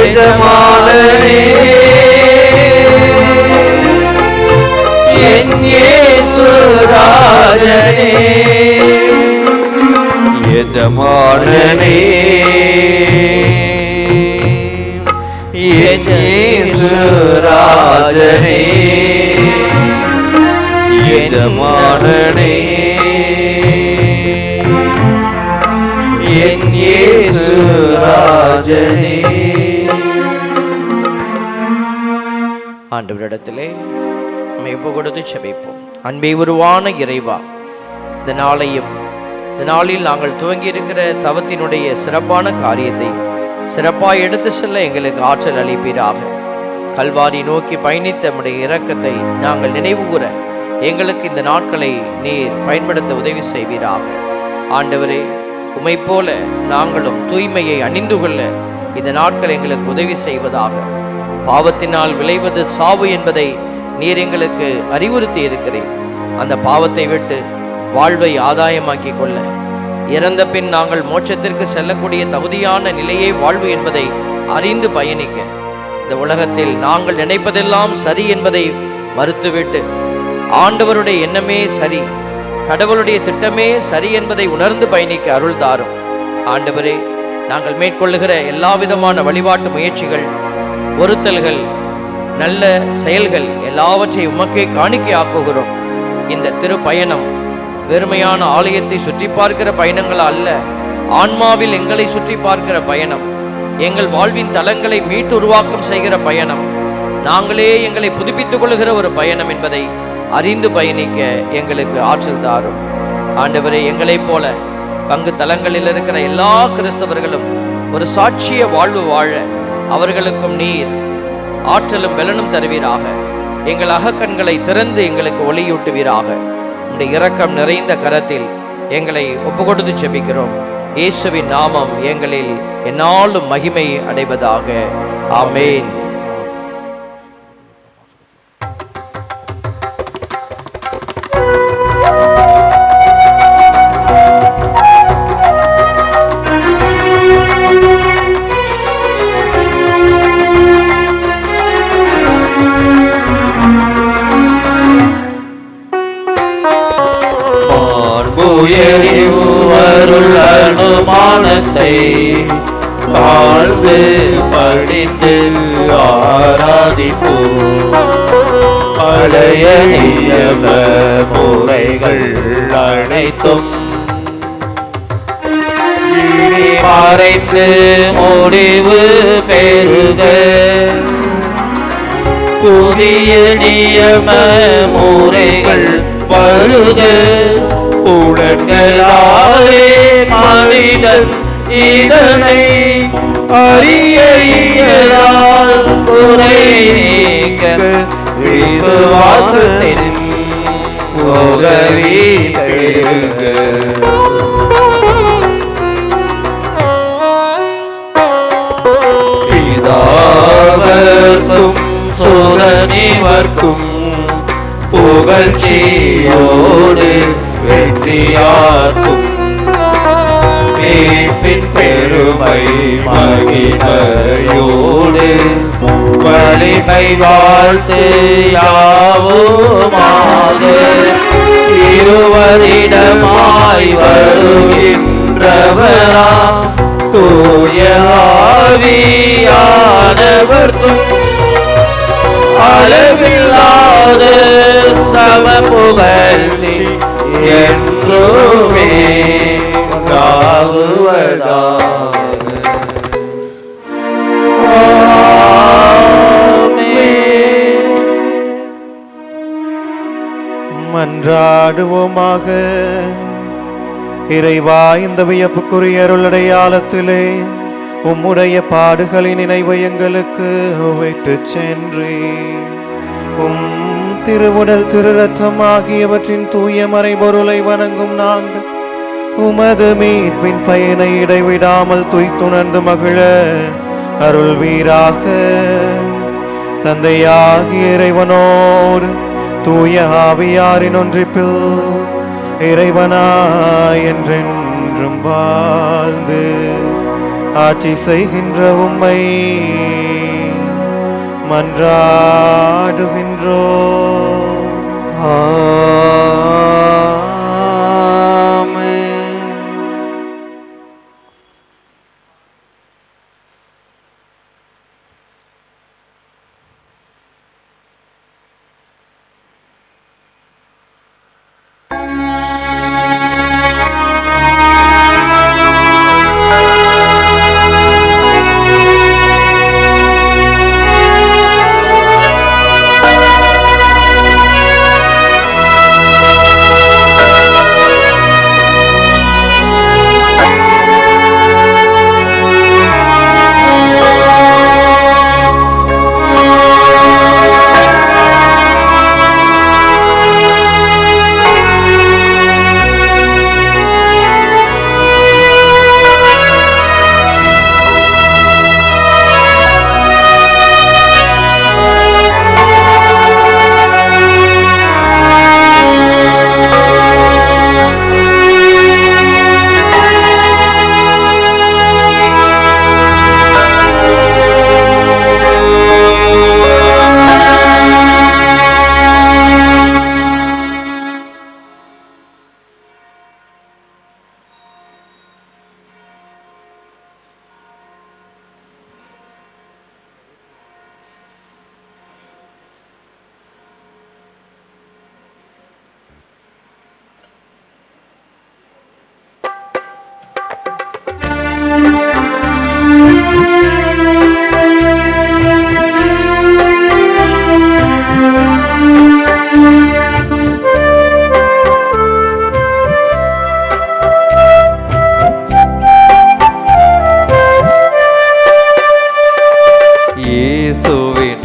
எஜமானனே என் இயேசு ராஜனே, எஜமானனே என் இயேசு ராஜனே, எஜமானனே என் இயேசு ராஜனே. ஆண்டவரிடத்திலே நம்மை ஒப்பு கொடுத்து செபிப்போம். அன்பே உருவான இறைவா, இந்த நாளையும் இந்த நாளில் நாங்கள் துவங்கி இருக்கிற தவத்தினுடைய சிறப்பான காரியத்தை சிறப்பாக எடுத்து செல்ல எங்களுக்கு ஆற்றல் அளிப்பீராக. கல்வாரி நோக்கி பயணித்த நம்முடைய இரக்கத்தை நாங்கள் நினைவு கூற எங்களுக்கு இந்த நாட்களை நீர் பயன்படுத்த உதவி செய்வீராக. ஆண்டவரே, உம்மை போல நாங்களும் தூய்மையை அணிந்து கொள்ள இந்த நாட்கள் எங்களுக்கு உதவி செய்வதாக. பாவத்தினால் விளைவது சாவு என்பதை நீர் எங்களுக்கு அறிவுறுத்தி இருக்கிறேன். அந்த பாவத்தை விட்டு வாழ்வை ஆதாயமாக்கி கொள்ள, இறந்த பின் நாங்கள் மோட்சத்திற்கு செல்லக்கூடிய தகுதியான நிலையே வாழ்வு என்பதை அறிந்து பயணிக்க, இந்த உலகத்தில் நாங்கள் நினைப்பதெல்லாம் சரி என்பதை மறுத்துவிட்டு ஆண்டவருடைய எண்ணமே சரி, கடவுளுடைய திட்டமே சரி என்பதை உணர்ந்து பயணிக்க அருள் தாரும். ஆண்டவரே, நாங்கள் மேற்கொள்ளுகிற எல்லா விதமான வழிபாட்டு முயற்சிகள், ஒருத்தல்கள், நல்ல செயல்கள் எல்லாவற்றையும் உமக்கே காணிக்கை ஆக்குகிறோம். இந்த திரு பயணம் வெறுமையான ஆலயத்தை சுற்றி பார்க்கிற பயணங்கள் அல்ல, ஆன்மாவில் எங்களை சுற்றி பார்க்கிற பயணம், எங்கள் வாழ்வின் தலங்களை மீட்டு உருவாக்கம் செய்கிற பயணம், நாங்களே எங்களை புதுப்பித்துக் கொள்ளுகிற ஒரு பயணம் என்பதை அறிந்து பயணிக்க எங்களுக்கு ஆற்றல் தாரும். ஆண்டவரே, எங்களைப் போல பங்கு தலங்களில் இருக்கிற எல்லா கிறிஸ்தவர்களும் ஒரு சாட்சிய வாழ்வு வாழ அவர்களுக்கும் நீர் ஆற்றலும் பலனும் தருவீராக. எங்கள் அகக்கண்களை திறந்து எங்களுக்கு ஒளியூட்டுவீராக. உம்முடைய இரக்கம் நிறைந்த கரத்தில் எங்களை ஒப்புக்கொடுத்து செபிக்கிறோம். இயேசுவின் நாமம் எங்களில் எந்நாளும் மகிமை அடைவதாக. ஆமேன். பாதத்தை தாழ்ந்து படிந்து ஆராதிப்போம். பழைய நியம முறைகள் அனைத்தும் இனி மறைந்து முடிவு பெறுக. புதிய நியம முறைகள் வருக. உடன்களாலே மனிதன் இதனை அறிய இயலால் குறை நீக்க விசுவாசத்தின் உதவி பெறுக. பிதாவர்க்கும் சுரனிவர்க்கும் புகழ்ச்சியோடு வெற்றியார்க்கும் மீட்பின் பெருமை மகிமையோடு வலிமை வாழ்த்து யாவுமாக இருவரிடமாய் வருகின்றவராம் தூய ஆவியானவர்க்கும் அளவில்லாத சம புகழ்ச்சி என்றுமே உண்டாகுவதாக. மன்றாடுவோமாக. இறைவா, இந்த வியப்புக்குரிய அருளடையாளத்திலே உம்முடைய பாடுகளின் நினைவை எங்களுக்கு விட்டு சென்றே உம் திருவுடல் திருரத்தம் ஆகியவற்றின் தூய மறைபொருளை வணங்கும் நாங்கள் உமது மீட்பின் பயனை இடைவிடாமல் துய்த்துணர்ந்து மகிழ அருள்வீராக. தந்தையாகிய இறைவனோடு தூய ஆவியாரின் ஒன்றிப்பில் இறைவனாய் என்றென்றும் வாழ்ந்து ஆட்சி செய்கின்ற உம்மை மன்றாடுகின்றோம். ஆமென்.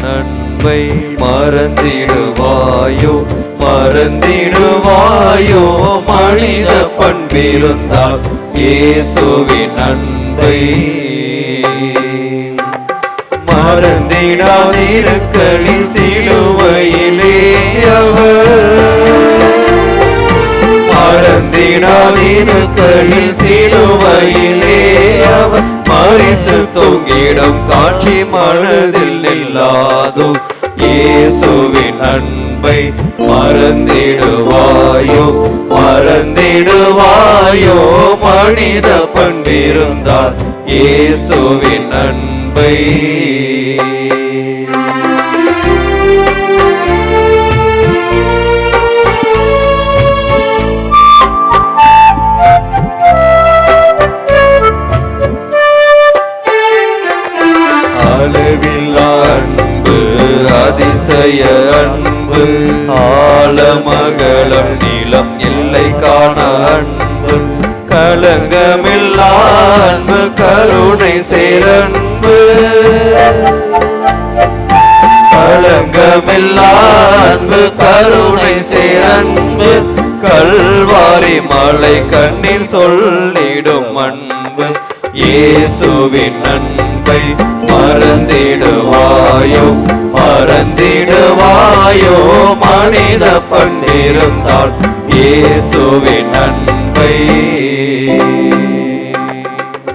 அன்பை மறந்திடுவாயோ மறந்திடுவாயோ மனித பண்பிருந்தால் இயேசுவின் அன்பை மறந்திடாதிருக்கலி சிலுவையிலே அவர் மறந்திடாதிருக்கலி சிலுவையிலே அவர் மறித்து தொங்கிடும் காட்சி மனதில் நில்லாதோ இயேசுவின் அன்பை மறந்திடுவாயோ மறந்திடுவாயோ மனித பண்பிருந்தால் இயேசுவின் அன்பை. அளவில்லா அன்பு அதிசய அன்பு ஆழமகலம் நீளம் எல்லை காண அன்பு களங்கமில்லா அன்பு கருணை சேரன்பு களங்கமில்லா அன்பு கருணை சேரன்பு கல்வாரி மலை கண்ணில் சொல்லிடும் அன்பு இயேசுவின் அன்பை மறந்திடுவாயோ மறந்திடுவாயோ மனித பண்டிருந்தால் இயேசுவின் அன்பை.